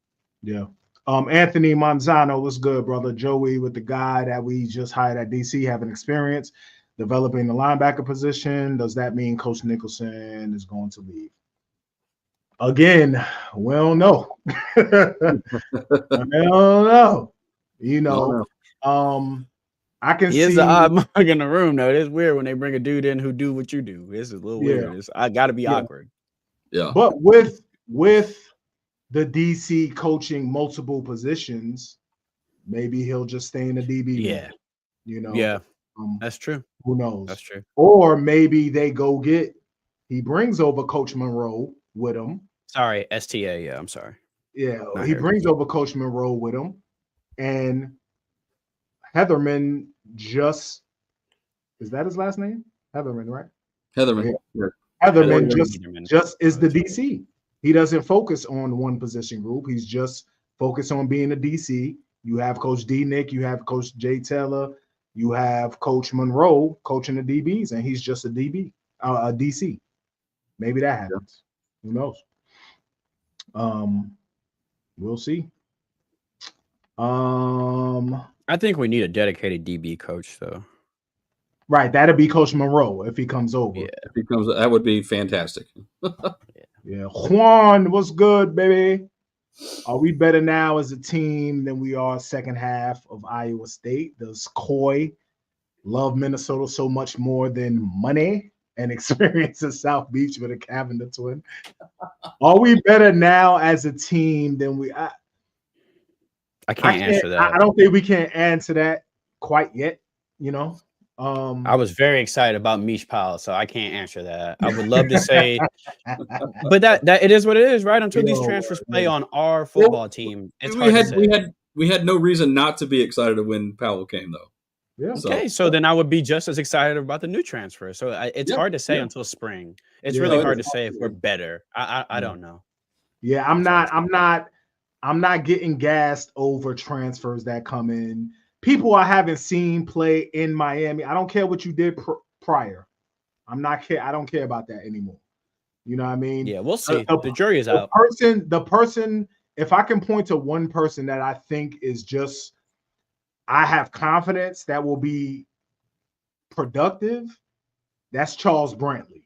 Yeah. Anthony Manzano, what's good, brother? Joey with the guy that we just hired at DC having experience developing the linebacker position. Does that mean Coach Nicholson is going to leave? Again, we don't know. I don't know. You know, I can see. He is the odd mug in the room, though. It's weird when they bring a dude in who do what you do. This is a little weird. I got to be awkward. Yeah. But with the DC coaching multiple positions, maybe he'll just stay in the DB. Yeah. You know. Yeah. That's true. Who knows? That's true. Or maybe he brings over Coach Monroe with him. Sorry, STA. Yeah, I'm sorry. Yeah, he brings over Coach Monroe with him, and Hetherman is that his last name? Hetherman, right? Hetherman. Yeah. Hetherman just is the DC. He doesn't focus on one position group. He's just focused on being a DC. You have Coach D Nick, you have Coach Jay Taylor, you have Coach Monroe coaching the DBs, and he's just a a DC. Maybe that happens. Who knows? We'll see. I think we need a dedicated DB coach, though. Right, that'd be Coach Monroe if he comes over. Yeah, if he comes, that would be fantastic. Yeah, Juan, what's good, baby? Are we better now as a team than we are second half of Iowa State? Does Coy love Minnesota so much more than money and experience in South Beach with a Cavender twin? Are we better now as a team than we? I can't answer that. I don't think we can answer that quite yet. You know. I was very excited about Mish Powell, so I can't answer that. I would love to say, but that it is what it is, right? Until these transfers play on our football team, it's hard to say. We had no reason not to be excited when Powell came, though. Yeah. Okay, so then I would be just as excited about the new transfer. So it's hard to say until spring. It's really hard to say if we're better. I don't know. Yeah, I'm not getting gassed over transfers that come in. People I haven't seen play in Miami. I don't care what you did prior. I don't care about that anymore. You know what I mean? Yeah, we'll see. The jury is out. The person, if I can point to one person that I think is just, I have confidence that will be productive, that's Charles Brantley,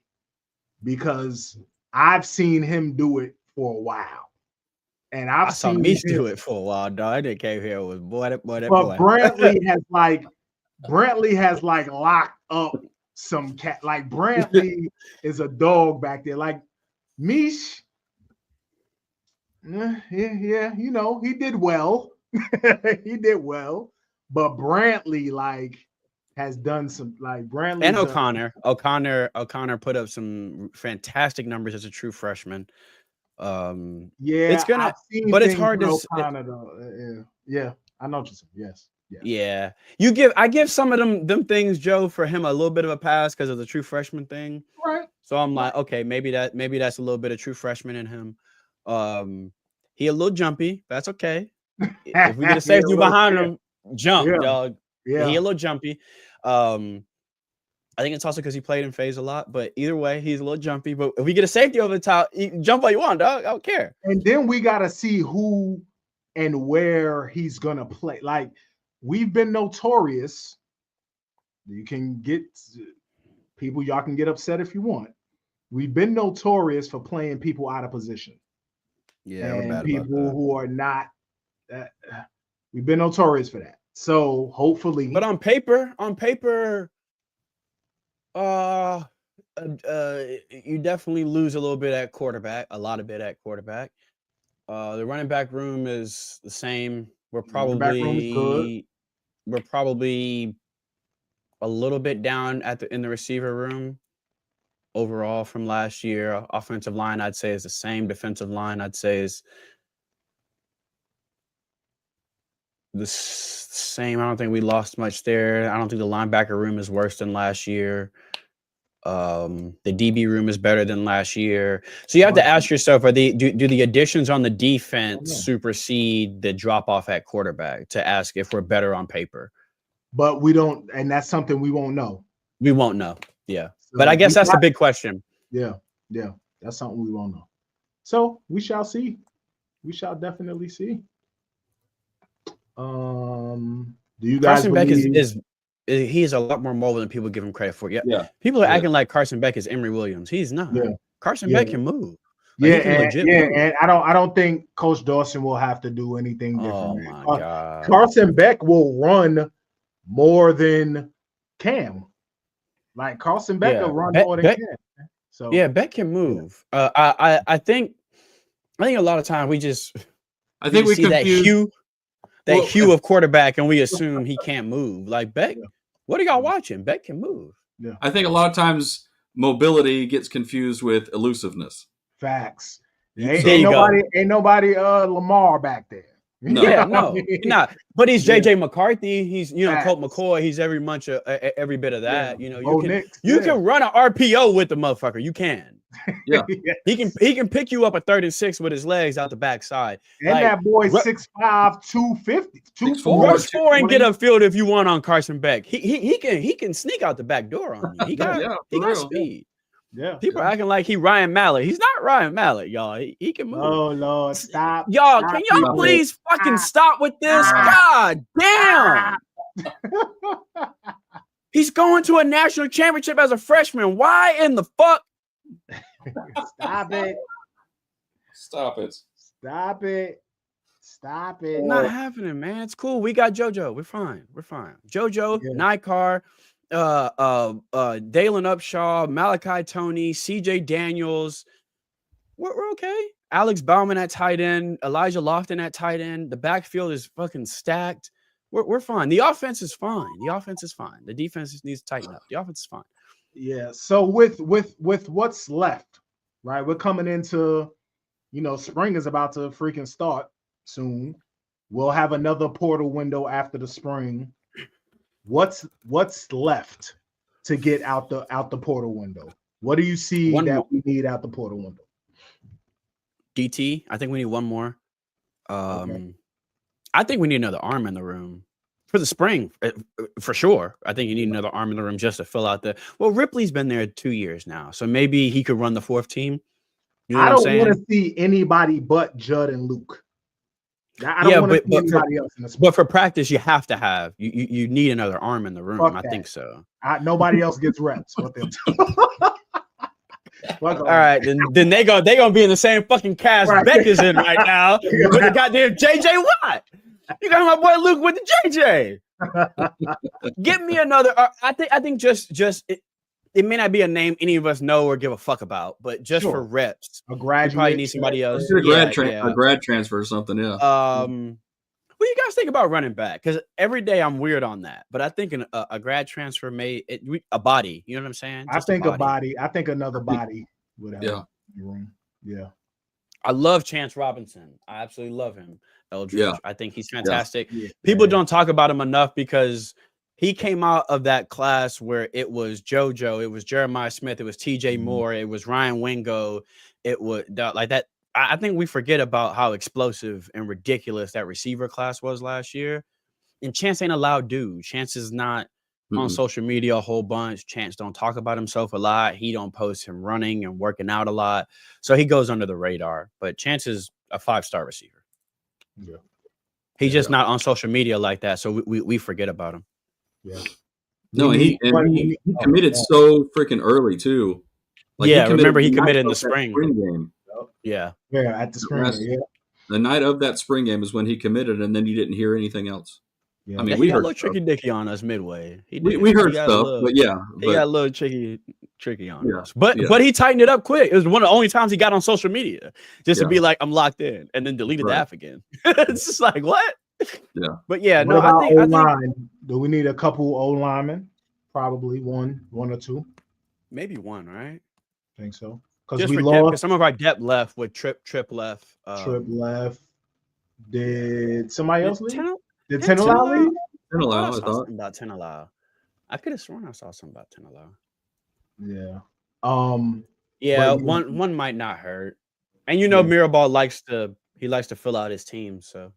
because I've seen him do it for a while. And I saw Meese do it for a while, dog. I didn't came here with boy. But Brantley has locked up some cat. Like Brantley is a dog back there. Like Meese, yeah, you know, he did well. He did well, but Brantley has done some Brantley and O'Connor put up some fantastic numbers as a true freshman. It's gonna, but it's hard to. Yeah, I know what you're saying. Yes. Yeah. I give some of them things, Joe, for him a little bit of a pass because of the true freshman thing. Right. So I'm like, okay, maybe that's a little bit of true freshman in him. He a little jumpy. That's okay. If we get a safety behind him, jump, dog. Yeah. He a little jumpy. I think it's also because he played in phase a lot, but either way, he's a little jumpy. But if we get a safety over the top, you can jump all you want, dog. I don't care. And then we got to see who and where he's going to play. Like, we've been notorious. You can get people, y'all can get upset if you want. We've been notorious for playing people out of position. Yeah, and we're bad people about that. Who are not. We've been notorious for that. So hopefully. But on paper, you definitely lose a little bit at quarterback, a lot of bit at quarterback. The running back room is the same. We're probably a little bit down in the receiver room overall from last year. Offensive line, I'd say, is the same. Defensive line, I'd say, is the same. I don't think we lost much there. I don't think the linebacker room is worse than last year. The DB room is better than last year. So you have to ask yourself, do the additions on the defense supersede the drop off at quarterback, to ask if we're better on paper? But we don't, and that's something we won't know. We won't know. Yeah. So but I guess that's the big question. Yeah. That's something we won't know. So we shall see. We shall definitely see. Do you guys Carson Beck is a lot more mobile than people give him credit for. Yeah. People are acting like Carson Beck is Emory Williams. He's not. Yeah. Carson Beck can move. And I don't think Coach Dawson will have to do anything different. Oh my God. Carson Beck will run more than Cam. Like Carson Beck will run more than Cam. So yeah, Beck can move. I think a lot of times we see that hue of quarterback and we assume he can't move. Like Beck, what are y'all watching? Beck can move. Yeah. I think a lot of times mobility gets confused with elusiveness. Facts. Ain't nobody Lamar back there. No. Yeah, no, not. But he's JJ McCarthy. He's Colt McCoy. He's every bit of that. You can run an RPO with the motherfucker. You can. Yeah, he can pick you up a 3rd and 6 with his legs out the backside. And that boy 6'5", 250, 240. Rush 4 and get upfield if you want on Carson Beck. He can sneak out the back door on you. He got speed. Yeah. People are acting like he Ryan Mallett. He's not Ryan Mallett, y'all. He can move. Oh Lord, stop. Y'all, can y'all please fucking stop with this? God damn. He's going to a national championship as a freshman. Why in the fuck? Stop it. Stop it. Stop it. Stop it. Not happening, man. It's cool. We got JoJo. We're fine. JoJo, Nikar, Dalen Upshaw, Malachi Toney, CJ Daniels. We're okay. Alex Bauman at tight end, Elijah Lofton at tight end. The backfield is fucking stacked. We're fine. The offense is fine. The defense needs to tighten up. The offense is fine. Yeah. So with what's left, right? We're coming into, spring is about to freaking start soon. We'll have another portal window after the spring. What's left to get out the portal window? What do you see we need out the portal window? DT. I think we need one more. I think we need another arm in the room. For the spring, for sure. I think you need another arm in the room just to fill out the. Well, Ripley's been there 2 years now, so maybe he could run the fourth team. You know I what I'm don't saying? want to see anybody but Judd and Luke. I don't want to see anybody else in the sport. But for practice, you have to have you need another arm in the room. I think so. Nobody else gets reps. What they'll do. All right, then they gonna be in the same fucking cast Beck is in right now with the goddamn JJ Watt. You got my boy Luke with the JJ. Give me another. I think just it may not be a name any of us know or give a fuck about, but just for reps, a graduate, you probably need somebody else. A grad transfer or something. Yeah. What do you guys think about running back? Because every day I'm weird on that, but I think a grad transfer a body. You know what I'm saying? Just I think a body. I think another body would help. Yeah. I love Chance Robinson. I absolutely love him. Eldridge. Yeah. I think he's fantastic. Yeah. People don't talk about him enough because he came out of that class where it was JoJo, it was Jeremiah Smith, it was TJ Moore, it was Ryan Wingo, it was like that. I think we forget about how explosive and ridiculous that receiver class was last year. And Chance ain't a loud dude. Chance is not on social media a whole bunch. Chance don't talk about himself a lot. He don't post him running and working out a lot. So he goes under the radar. But Chance is a 5-star receiver. Yeah. He's just not on social media like that. So we forget about him. Yeah. No, he committed so freaking early too. Like remember he committed in the spring game. Yeah, at the spring game. Yeah. The night of that spring game is when he committed, and then you didn't hear anything else. Yeah. I mean, we got a little tricky dicky on us midway. We heard stuff, but he got a little tricky on us. But he tightened it up quick. It was one of the only times he got on social media just to be like, I'm locked in, and then deleted the app again. It's just like, what? Yeah. But yeah, what about I think do we need a couple O linemen? Probably one or two. Maybe one, right? I think so. Because we lost. Some of our depth left with Trip left. Trip left. Did somebody else leave? Did Tenelau leave? Tenelau, I thought about Tenelau. I could have sworn I saw something about Tenelau. Yeah. Yeah, one might not hurt. And Mirabal likes to fill out his team, so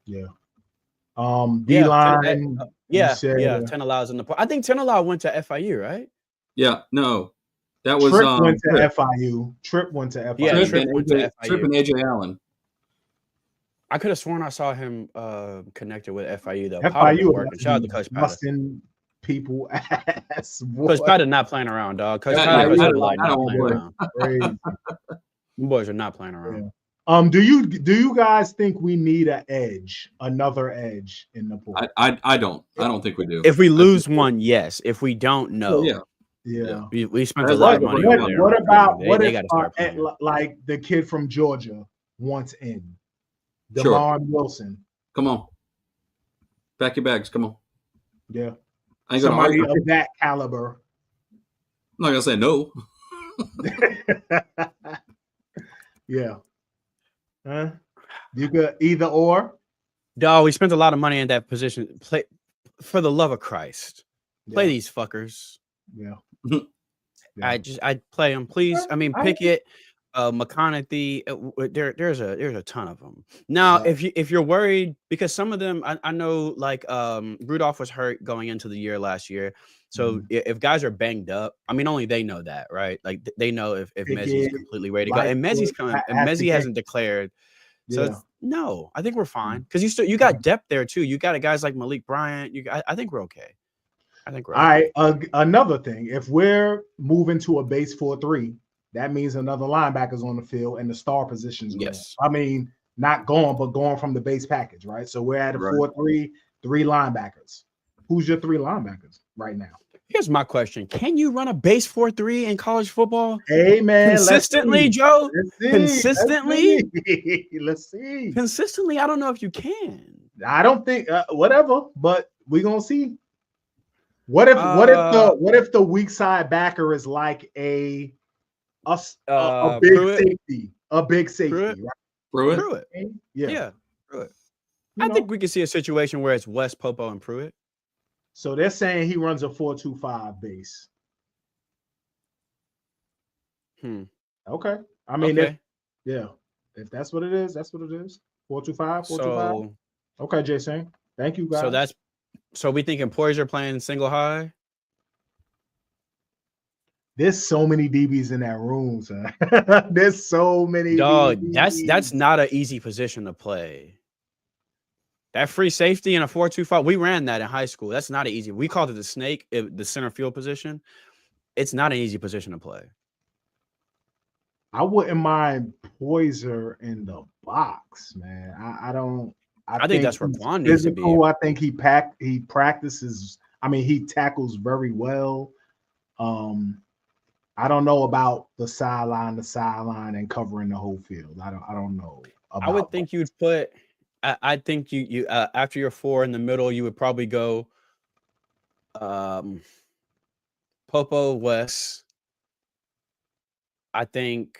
yeah. D-line. Tenelau's in the I think Tenelau went to FIU, right? Yeah, no. That was Trip went to FIU. Trip went to FIU. Yeah, Trip went to FIU. Trip and AJ Allen. I could have sworn I saw him connected with FIU though. FIU shout out to Coach busting people ass. Coach Patton not playing around, dog. Coach Patton not playing around. Boys are not playing around. Yeah. Do you guys think we need another edge in the pool? I don't. I don't think we do. If we lose one, yes. If we don't, no. Yeah. We spent a lot of money. What if like the kid from Georgia wants in? DeMar Wilson. Come on. Pack your bags. Come on. Yeah. Somebody of that caliber. I'm not gonna say no. Yeah. Huh? You could either or. Dog, we spent a lot of money in that position. Play for the love of Christ. Play these fuckers. Yeah. I'd play them, please. I mean, Pickett, McConaughey. There's a ton of them. Now, if you're worried, because some of them, I know, like Rudolph was hurt going into the year last year. So if guys are banged up, I mean, only they know that, right? Like they know if Mezzi's completely ready to go, and Mezzi's coming, and Mezzi hasn't declared. So no, I think we're fine because you got depth there too. You got guys like Malik Bryant. I think we're okay. All right. Another thing, if we're moving to a base 4-3, that means another linebacker's on the field and the star positions. Yes. I mean, not going, but going from the base package, right? So we're at a 4-3, 3 linebackers. Who's your 3 linebackers right now? Here's my question. Can you run a base 4-3 in college football? Hey, man. Consistently, Joe? Consistently? Let's see. Consistently, I don't know if you can. I don't think, whatever, but we're going to see. What if the weak side backer is like a big safety? A big safety, right? Pruitt. Yeah. Pruitt. I think we can see a situation where it's West, Popo, and Pruitt. So they're saying he runs a 4-2-5 base. Okay. I mean, if that's what it is, that's what it is. 4-2-5, 4-2-5. Okay, Jason. Thank you, guys. So So we thinking Poyser playing single high? There's so many DBs in that room, son. There's so many Dog, DBs. that's not an easy position to play. That free safety in a 4-2-5, we ran that in high school. That's not an easy. We called it the snake, the center field position. It's not an easy position to play. I wouldn't mind Poyser in the box, man. I think that's where Quan needs to be. I think he practices. I mean, he tackles very well. I don't know about the sideline and covering the whole field. I don't know. I would think you'd put. I think you after your 4 in the middle, you would probably go Popo West. I think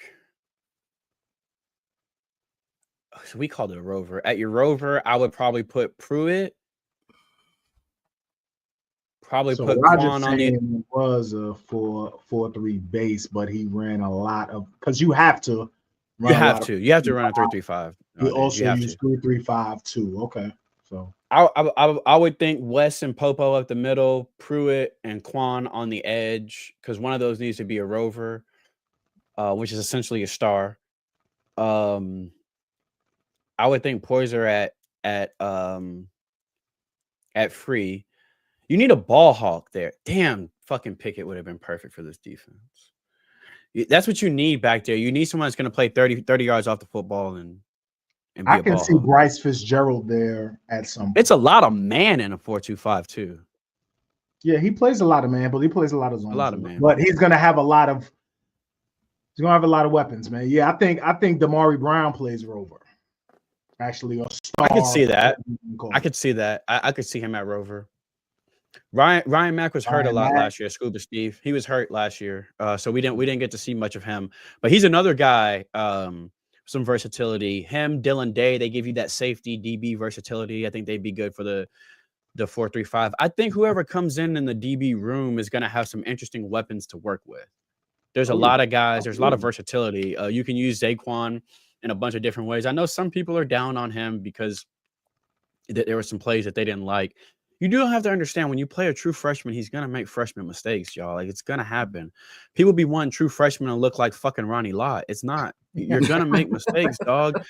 so we called it a rover. At your rover, I would probably put Pruitt. Probably put Quan on the was a 4-4-3 base, but he ran a lot of because you have to. You have to run a 3-3-5. He also used 3-3-5 too. Okay, so I would think West and Popo up the middle, Pruitt and Quan on the edge because one of those needs to be a rover, which is essentially a star. I would think Poyser at free. You need a ball hawk there. Damn, fucking Pickett would have been perfect for this defense. That's what you need back there. You need someone that's going to play 30 yards off the football and be I can see Bryce Fitzgerald there at some point. It's a lot of man in a 4-2-5 too. Yeah, he plays a lot of man, but he plays a lot of zone. A lot of man. But he's going to have a lot of weapons, man. Yeah, I think Damari Brown plays rover. Actually, a star. I could see that. I could see him at rover. Ryan Mack was hurt a lot last year. Scuba Steve, he was hurt last year, so we didn't get to see much of him. But he's another guy, some versatility. Him, Dylan Day, they give you that safety DB versatility. I think they'd be good for the 4-3-5. I think whoever comes in the DB room is going to have some interesting weapons to work with. There's a lot of guys. There's a lot of versatility. You can use Zaquan in a bunch of different ways. I know some people are down on him because there were some plays that they didn't like. You do have to understand when you play a true freshman, he's going to make freshman mistakes, y'all. Like, it's going to happen. People be wanting true freshmen to look like fucking Ronnie Lott. It's not. You're going to make mistakes, dog.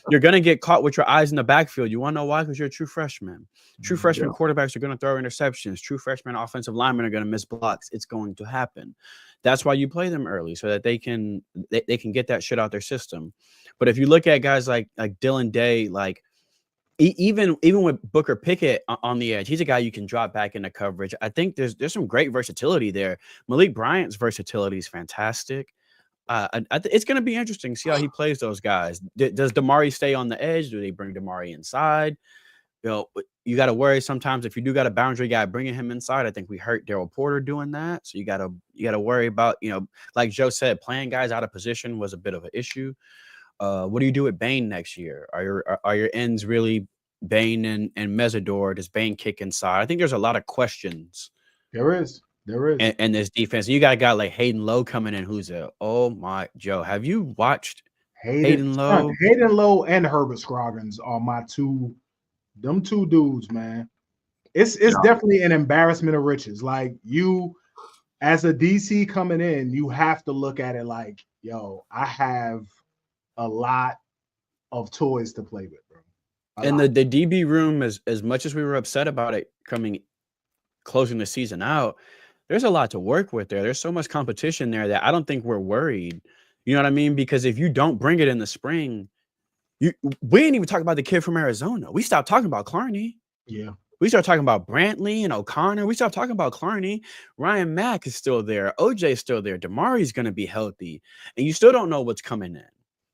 You're going to get caught with your eyes in the backfield. You want to know why? Because you're a true freshman. True freshman quarterbacks are going to throw interceptions. True freshman offensive linemen are going to miss blocks. It's going to happen. That's why you play them early so that they can get that shit out their system. But if you look at guys like Dylan Day, like, even with Booker Pickett on the edge, he's a guy you can drop back into coverage. I think there's some great versatility there. Malik Bryant's versatility is fantastic. It's going to be interesting to see how he plays those guys. Does Damari stay on the edge? Do they bring Damari inside? You got to worry sometimes if you do got a boundary guy bringing him inside. I think we hurt Daryl Porter doing that. So you got to worry about, like Joe said, playing guys out of position was a bit of an issue. What do you do with Bain next year? Are your ends really Bain and Mesidor? Does Bain kick inside? I think there's a lot of questions. There is. And this defense. You got a guy like Hayden Lowe coming in who's Joe, have you watched Hayden Lowe? Hayden Lowe and Herbert Scroggins are my two dudes, man. It's definitely an embarrassment of riches. Like, you as a DC coming in, you have to look at it like, yo, I have a lot of toys to play with, bro. And the DB room, as much as we were upset about it closing the season out, there's a lot to work with there. There's so much competition there that I don't think we're worried. You know what I mean? Because if you don't bring it in the spring, we didn't even talk about the kid from Arizona. We stopped talking about Clarney. Yeah. We started talking about Brantley and O'Connor. We stopped talking about Clarney. Ryan Mack is still there. OJ's still there. Damari's going to be healthy. And you still don't know what's coming in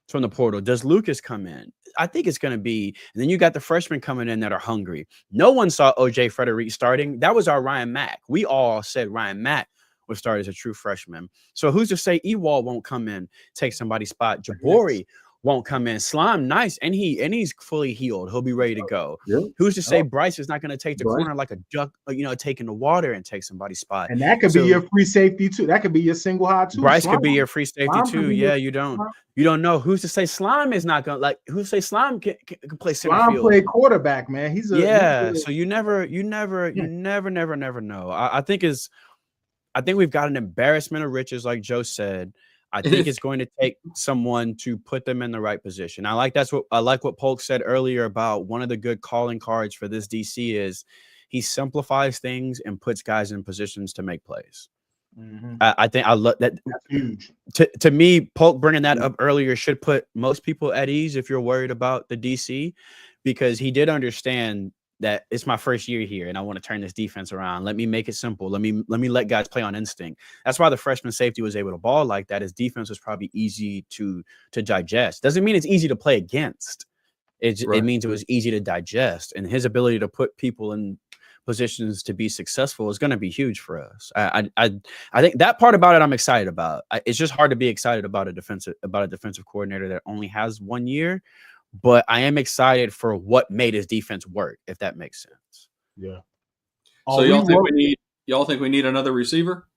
from the portal. Does Lucas come in? I think it's going to be. And then you got the freshmen coming in that are hungry. No one saw OJ Frederick starting. That was our Ryan Mack. We all said Ryan Mack would start as a true freshman. So who's to say Ewald won't come in, take somebody's spot? Jabari, won't come in. Slime, nice, and he's fully healed. He'll be ready to go. Yeah. Who's to say Bryce is not going to take the corner like a duck, taking the water and take somebody's spot? And that could be your free safety too. That could be your single high too. Bryce could be your free safety too. Yeah, you don't know. Who's to say Slime is not going to who's to say Slime can play center field? Slime play quarterback, man. So you never know. I think we've got an embarrassment of riches, like Joe said. I think it's going to take someone to put them in the right position. I like what Polk said earlier about one of the good calling cards for this DC is he simplifies things and puts guys in positions to make plays. Mm-hmm. I think I love that. That's huge. To me, Polk bringing that up earlier should put most people at ease if you're worried about the DC, because he did understand that it's my first year here and I want to turn this defense around. Let me make it simple. Let me let guys play on instinct. That's why the freshman safety was able to ball like that. His defense was probably easy to digest. Doesn't mean it's easy to play against. It means it was easy to digest, and his ability to put people in positions to be successful is going to be huge for us. I think that part about it I'm excited about. It's just hard to be excited about a defensive coordinator that only has 1 year. But I am excited for what made his defense work, if that makes sense. Yeah. So y'all think we need another receiver?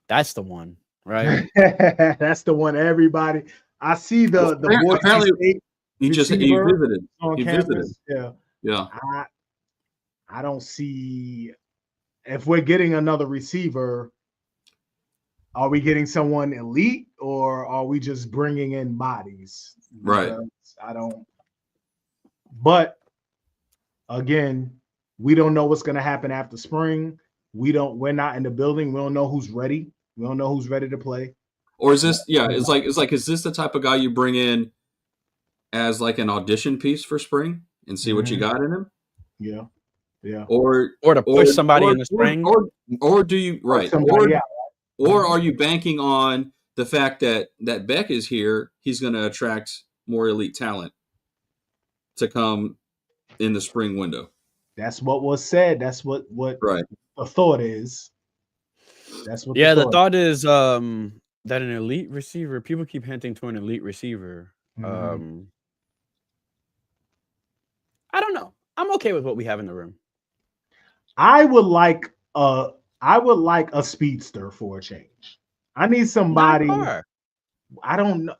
That's the one, right? That's the one. Everybody. I see the apparently he visited on campus. Yeah. Yeah. I don't see if we're getting another receiver. Are we getting someone elite or are we just bringing in bodies? Right. I don't. But again, we don't know what's going to happen after spring. We're not in the building. We don't know who's ready. We don't know who's ready to play. Or is this? Yeah, it's like is this the type of guy you bring in as like an audition piece for spring and see what you got in him? Yeah. Yeah. Or to push somebody in the spring. Or do you Or are you banking on the fact that Beck is here? He's going to attract more elite talent to come in the spring window. That's what was said. That's what the thought is. That's what. Yeah, the thought is that an elite receiver. People keep hinting to an elite receiver. Mm-hmm. I don't know. I'm okay with what we have in the room. I would like a speedster for a change. I need somebody. I don't know.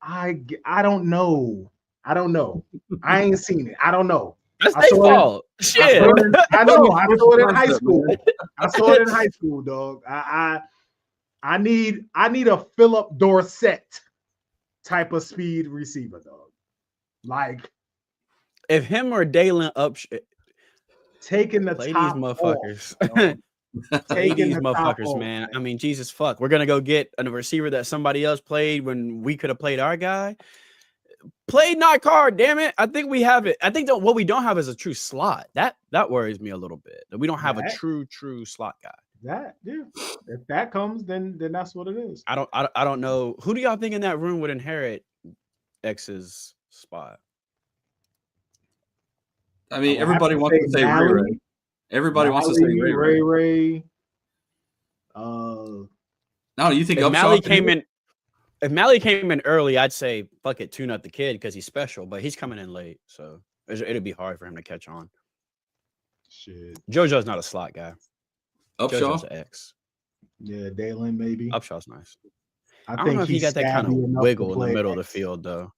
I don't know. I don't know. I ain't seen it. I don't know. That's their fault. Shit. I know. I saw it in high school. I saw it in high school, dog. I need a Philip Dorsett type of speed receiver, dog. Like if him or Dalen up taking the play top these motherfuckers. Take these motherfuckers, man. I mean, Jesus fuck. We're gonna go get a receiver that somebody else played when we could have played our guy. Played not card, damn it. I think we have it. I think that what we don't have is a true slot. That worries me a little bit. That we don't have a true slot guy. If that comes, then that's what it is. I don't know. Who do y'all think in that room would inherit X's spot? I mean, everybody wants to say Ray. Everybody wants to say Ray. No, you think if Mally came in? If Mally came in early, I'd say fuck it, tune up the kid because he's special. But he's coming in late, so it'd be hard for him to catch on. Shit, JoJo's not a slot guy. JoJo's an X. Yeah, Dalen maybe. Upshaw's nice. I don't think know if he got that kind of wiggle in the middle of the field though.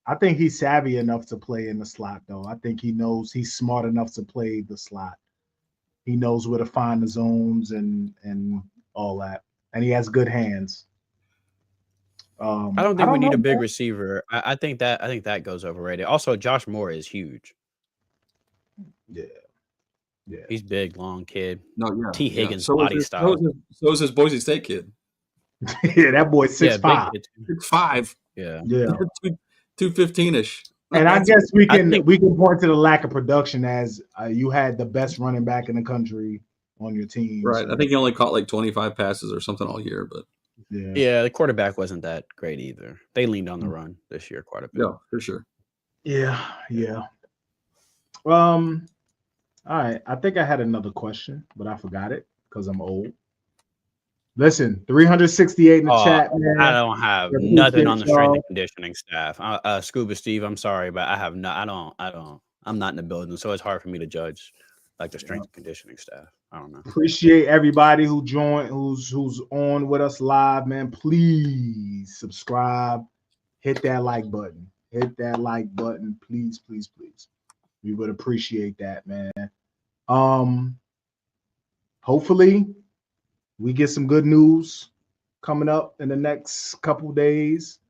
I think he's savvy enough to play in the slot though. I think he's smart enough to play the slot. He knows where to find the zones and all that, and he has good hands. I don't think we need a big receiver. I think that goes overrated. Also, Josh Moore is huge. Yeah. He's big, long kid. No, yeah. T. Higgins body style. So is his Boise State kid. Yeah, that boy's 6'5". 6'5". Yeah. 215-ish. And I guess we can point to the lack of production as you had the best running back in the country on your team. Right. So. I think he only caught like 25 passes or something all year, but yeah, the quarterback wasn't that great either. They leaned on the run this year quite a bit. Yeah, for sure. Yeah. All right. I think I had another question, but I forgot it because I'm old. Listen, 368 in the chat, man. I don't have nothing on the strength and conditioning staff. Scuba Steve, I'm sorry, but I have no. I don't. I'm not in the building, so it's hard for me to judge like the strength and conditioning staff. I don't know. Appreciate everybody who joined, who's on with us live, man. Please subscribe, hit that like button. Hit that like button, please, please, please. We would appreciate that, man. Hopefully we get some good news coming up in the next couple days.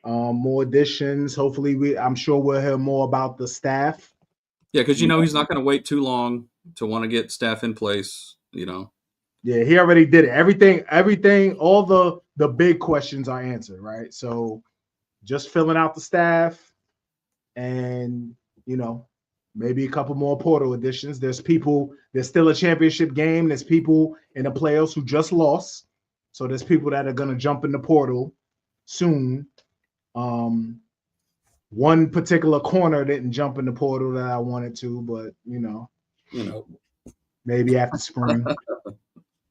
More additions. Hopefully I'm sure we'll hear more about the staff. Yeah, because he's not going to wait too long to want to get staff in place, Yeah, he already did it. Everything, all the big questions are answered, right? So just filling out the staff and, maybe a couple more portal additions. There's still a championship game. There's people in the playoffs who just lost. So there's people that are going to jump in the portal soon. One particular corner didn't jump in the portal that I wanted to, but, maybe after spring.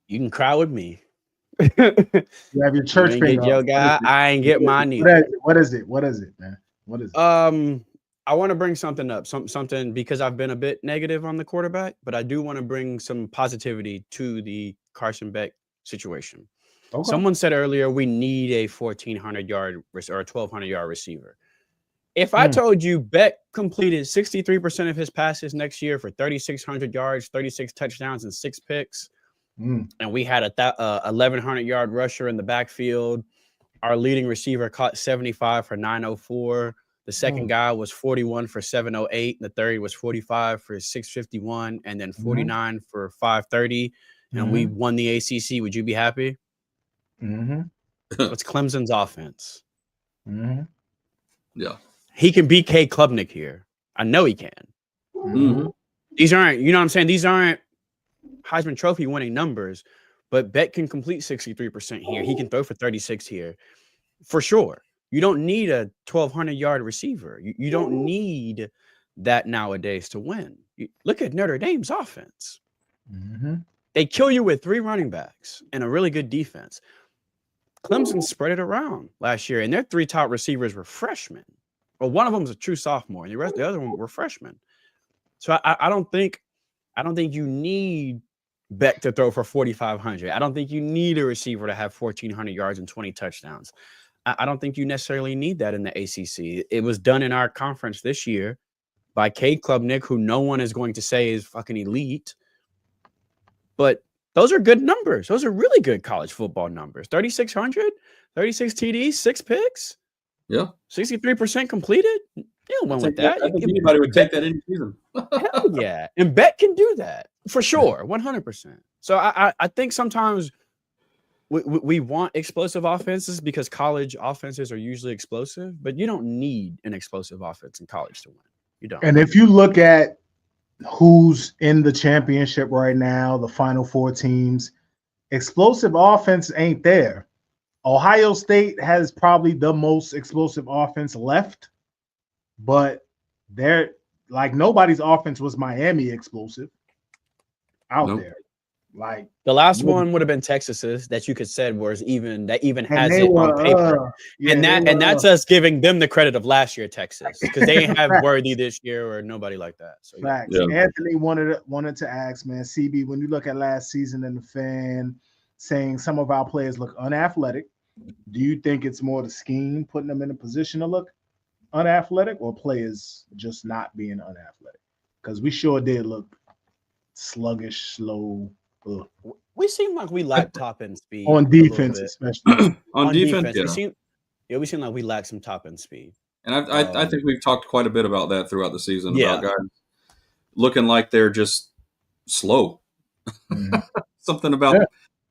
You can cry with me. You have your church finger. Your guy, I ain't get mine either. What is it, man? What is it? I want to bring something up, something because I've been a bit negative on the quarterback, but I do want to bring some positivity to the Carson Beck situation. Okay. Someone said earlier we need a 1,400-yard or 1,200-yard receiver. If I told you Beck completed 63% of his passes next year for 3,600 yards, 36 touchdowns, and 6 picks, and we had a 1,100-yard rusher in the backfield, our leading receiver caught 75 for 904. The second guy was 41 for 708. The third was 45 for 651, and then 49 for 530. And we won the ACC. Would you be happy? It's Clemson's offense. Yeah. He can beat Cade Klubnik here. I know he can. These aren't, you know what I'm saying? These aren't Heisman Trophy winning numbers, but Beck can complete 63% here. He can throw for 36 here for sure. You don't need a 1,200-yard receiver. You don't need that nowadays to win. Look at Notre Dame's offense. They kill you with 3 running backs and a really good defense. Clemson spread it around last year, and their 3 top receivers were freshmen. Well, one of them was a true sophomore, and the other one were freshmen. So I don't think you need Beck to throw for 4,500. I don't think you need a receiver to have 1,400 yards and 20 touchdowns. I don't think you necessarily need that in the ACC. It was done in our conference this year by Cade Klubnik, who no one is going to say is fucking elite. But those are good numbers. Those are really good college football numbers. 3,600, 36 TDs, 6 picks. Yeah. 63% completed. You don't win with that. I think anybody would take that any season. Hell yeah. And Beck can do that for sure. 100%. So I think sometimes we want explosive offenses because college offenses are usually explosive, but you don't need an explosive offense in college to win. You don't. And if you look at who's in the championship right now, the Final 4 teams, explosive offense ain't there. Ohio State has probably the most explosive offense left, but they're like nobody's offense was Miami explosive out there. Like the last one would have been Texas's that you could said was even has it on paper, and that's us giving them the credit of last year Texas because they didn't have Worthy this year or nobody like that. So facts. Yeah. Anthony wanted to ask, man, CB, when you look at last season and the fan saying some of our players look unathletic, do you think it's more the scheme putting them in a position to look unathletic, or players just not being unathletic? Because we sure did look sluggish, slow. Ugh. We seem like we lack top end speed on defense, especially on defense. We seem like we lack some top end speed. And I think we've talked quite a bit about that throughout the season. About guys looking like they're just slow. Something about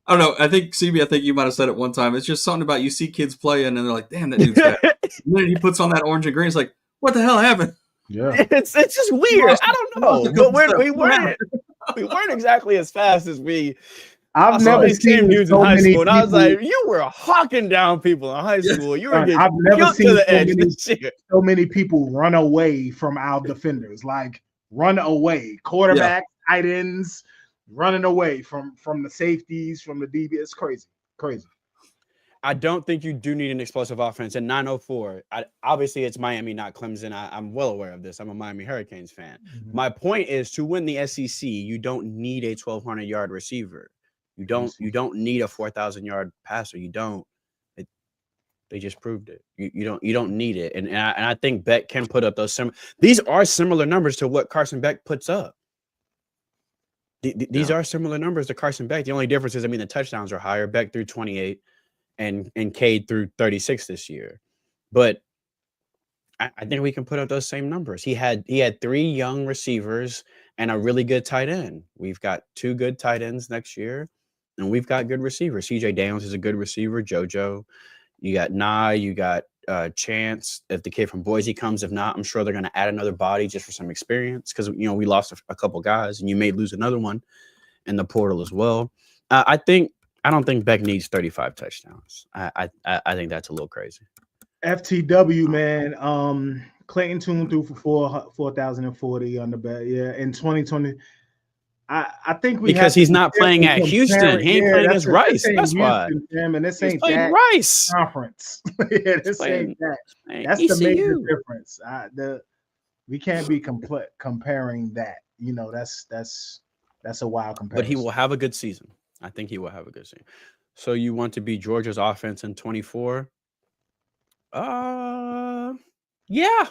I don't know. I think CB. You might have said it one time. It's just something about you see kids playing and they're like, "Damn, that dude's fast." And then he puts on that orange and green. It's like, what the hell happened? Yeah, it's just weird. I don't know. But we weren't exactly as fast as we. I've never seen dudes in high school, and I was like, "You were hawking down people in high school. You were getting I've never seen to the edge so many people run away from our defenders, like run away, quarterbacks, tight ends, running away from the safeties, from the DB. It's crazy. Crazy. I don't think you do need an explosive offense. And 904, obviously it's Miami, not Clemson. I'm well aware of this. I'm a Miami Hurricanes fan. Mm-hmm. My point is, to win the SEC, you don't need a 1,200-yard receiver. You don't need a 4,000-yard passer. You don't. They just proved it. You don't need it. And I think Beck can put up those these are similar numbers to what Carson Beck puts up. These are similar numbers to Carson Beck. The only difference is, the touchdowns are higher. Beck threw 28 and Cade threw 36 this year. But I think we can put up those same numbers. He had 3 young receivers and a really good tight end. We've got 2 good tight ends next year, and we've got good receivers. CJ Downs is a good receiver. JoJo. You got Nye. You got Chance. If the kid from Boise comes, if not, I'm sure they're going to add another body just for some experience, because we lost a couple guys, and you may lose another one in the portal as well. I don't think Beck needs 35 touchdowns. I think that's a little crazy. FTW, man. Clayton Tune threw for 4,040 on the bet. Yeah, in 2020. I think because he's not playing at Houston. He ain't playing against Rice. That's why. And this ain't that Rice conference. Yeah, this ain't that. That's ECU. The major difference. We can't be comparing that. That's a wild comparison. But he will have a good season. I think he will have a good season. So you want to be Georgia's offense in 24? Yeah,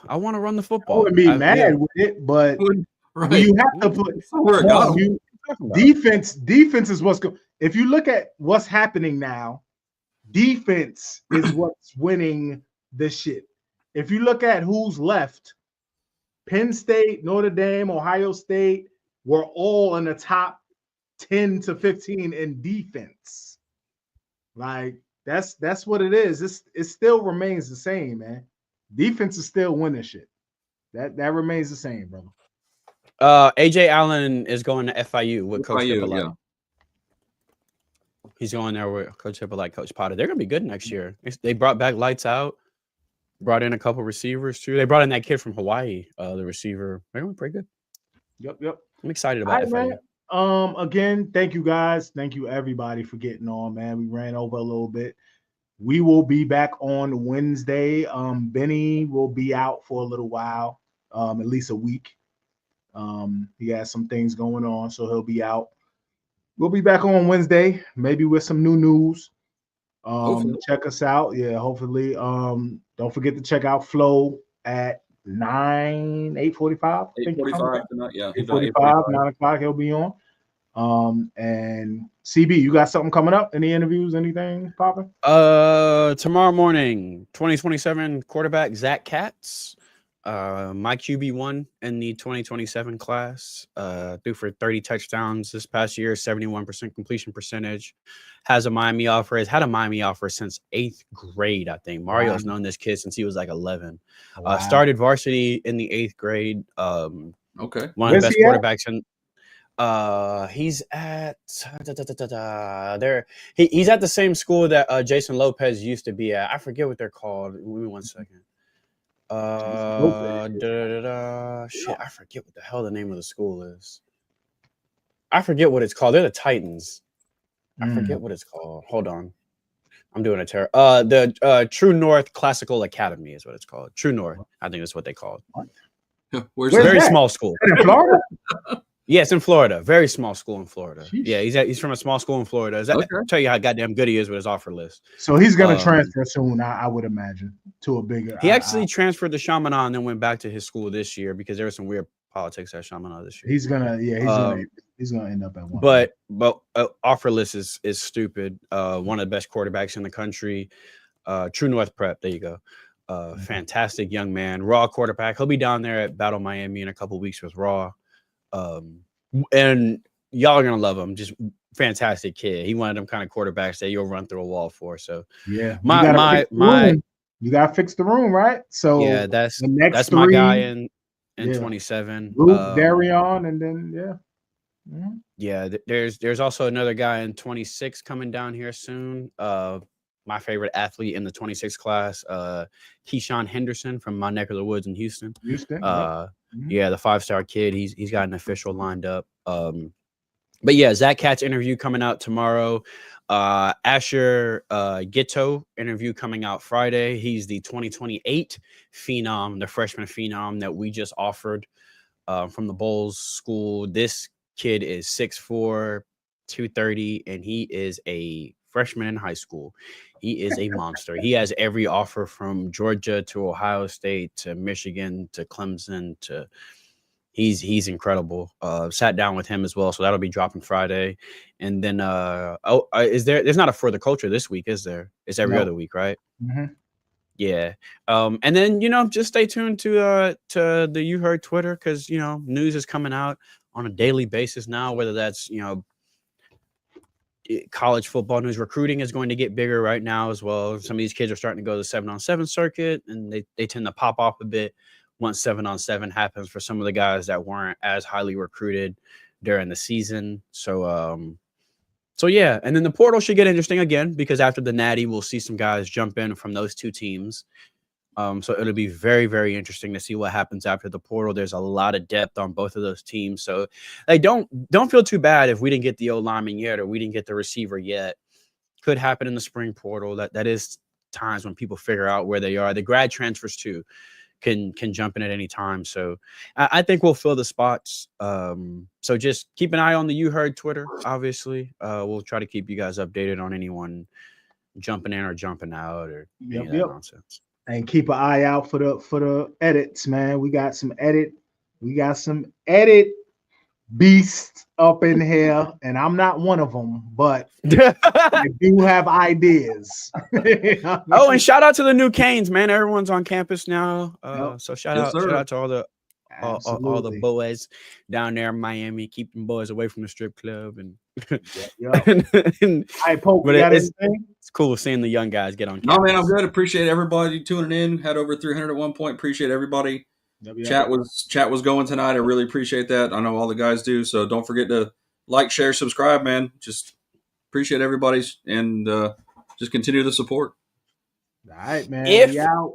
I want to run the football. I would be mad with it, but you have to put defense. Defense is what's good. If you look at what's happening now, defense is what's winning this shit. If you look at who's left, Penn State, Notre Dame, Ohio State were all in the top 10 to 15 in defense. Like that's what it is. It still remains the same, man. Defense is still winning shit. That remains the same, brother. AJ Allen is going to FIU with Coach Hippolyte. Yeah. He's going there with Coach Hippolyte, Coach Potter. They're gonna be good next year. They brought back Lights Out, brought in a couple receivers too. They brought in that kid from Hawaii, the receiver. They're going pretty good. Yep. I'm excited about FIU. Again, thank you guys. Thank you everybody for getting on, man. We ran over a little bit. We will be back on Wednesday. Benny will be out for a little while, at least a week. He has some things going on, so he'll be out. We'll be back on Wednesday, maybe with some new news. Check us out. Yeah, hopefully. Don't forget to check out Flo at 8:45. 8:45 tonight. Yeah, 8:45, 9 o'clock. He'll be on. And CB, you got something coming up? Any interviews? Anything popping? Tomorrow morning, 2027 quarterback Zach Katz. My QB1 in the 2027 class, threw for 30 touchdowns this past year, 71% completion percentage, has a Miami offer, has had a Miami offer since 8th grade, I think. Mario's known this kid since he was like 11. Started varsity in the 8th grade. Okay. One of the best quarterbacks in he's at there. He's at the same school that Jason Lopez used to be at. I forget what they're called. Give me 1 second. Shit, I forget what the hell the name of the school is. I forget what it's called. They're the Titans. I forget what it's called. Hold on. I'm doing a terror. The True North Classical Academy is what it's called. True North. I think that's what they call it. Where's very that? Small school. In Florida? Yes, in Florida. Very small school in Florida. Jeez. Yeah, he's from a small school in Florida. Okay. Tell you how goddamn good he is with his offer list. So he's gonna transfer soon, I would imagine, to a bigger. He actually transferred to Chaminade and then went back to his school this year because there was some weird politics at Chaminade this year. He's gonna end up at one. But offer list is stupid. One of the best quarterbacks in the country. True North Prep. There you go. Fantastic young man, raw quarterback. He'll be down there at Battle Miami in a couple weeks with Raw. And y'all are gonna love him. Just fantastic kid. He one of them kind of quarterbacks that you'll run through a wall for. So yeah, you gotta fix the room, right? So yeah, that's my guy in 27. Luke, Darion, and then yeah. There's also another guy in 26 coming down here soon. My favorite athlete in the 26 class, Keyshawn Henderson from my neck of the woods in Houston. Yeah, the 5-star kid. He's got an official lined up. But yeah, Zach Katz's interview coming out tomorrow. Asher Gitto interview coming out Friday. He's the 2028 phenom, the freshman phenom that we just offered from the Bulls school. This kid is 6'4", 230, and he is a freshman in high school. He is a monster. He has every offer from Georgia to Ohio State to Michigan to Clemson to he's incredible. Sat down with him as well, so that'll be dropping Friday. And then there's not a further culture this week, is there? It's every other week, right? Mm-hmm. Yeah. And then just stay tuned to the You Heard Twitter, because news is coming out on a daily basis now, whether that's college football news. Recruiting is going to get bigger right now as well. Some of these kids are starting to go to the 7-on-7 circuit, and they tend to pop off a bit once 7-on-7 happens for some of the guys that weren't as highly recruited during the season. So yeah, and then the portal should get interesting again, because after the Natty, we'll see some guys jump in from those two teams. So it'll be very, very interesting to see what happens after the portal. There's a lot of depth on both of those teams. So don't feel too bad if we didn't get the O-lineman yet, or we didn't get the receiver yet. Could happen in the spring portal. That is times when people figure out where they are. The grad transfers too can jump in at any time. So I think we'll fill the spots. So just keep an eye on the You Heard Twitter, obviously. We'll try to keep you guys updated on anyone jumping in or jumping out or any of that nonsense. And keep an eye out for the edits, man. We got some edit beasts up in here, and I'm not one of them, but I do have ideas. Oh, and shout out to the new Canes, man. Everyone's on campus now. So shout out to all the boys down there in Miami. Keep them boys away from the strip club. And I Pope, got anything? It's cool seeing the young guys get on campus. No, man, I'm good. Appreciate everybody tuning in. Had over 300 at one point. Appreciate everybody. Chat was going tonight. I really appreciate that. I know all the guys do. So don't forget to like, share, subscribe, man. Just appreciate everybody's, and just continue the support. All right, man.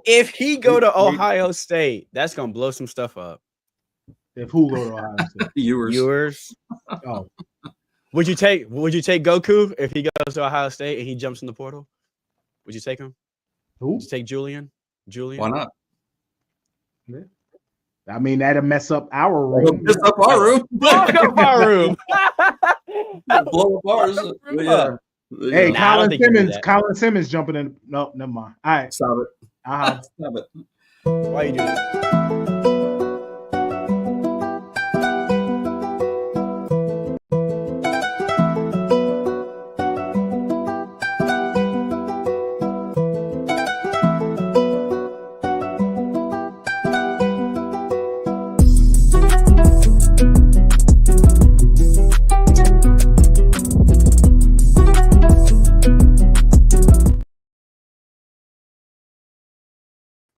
If he go to Ohio State, that's gonna blow some stuff up. If who go to Ohio State? Viewers. Oh. Would you take Goku if he goes to Ohio State and he jumps in the portal? Would you take him? Who? Would you take Julian? Why not? Yeah. I mean, that'll mess up our room. Mess up our room. Blow up our room. Blow up ours. Yeah. Hey, Colin Simmons jumping in. No, never mind. All right. Stop it. Stop it. Why you doing that?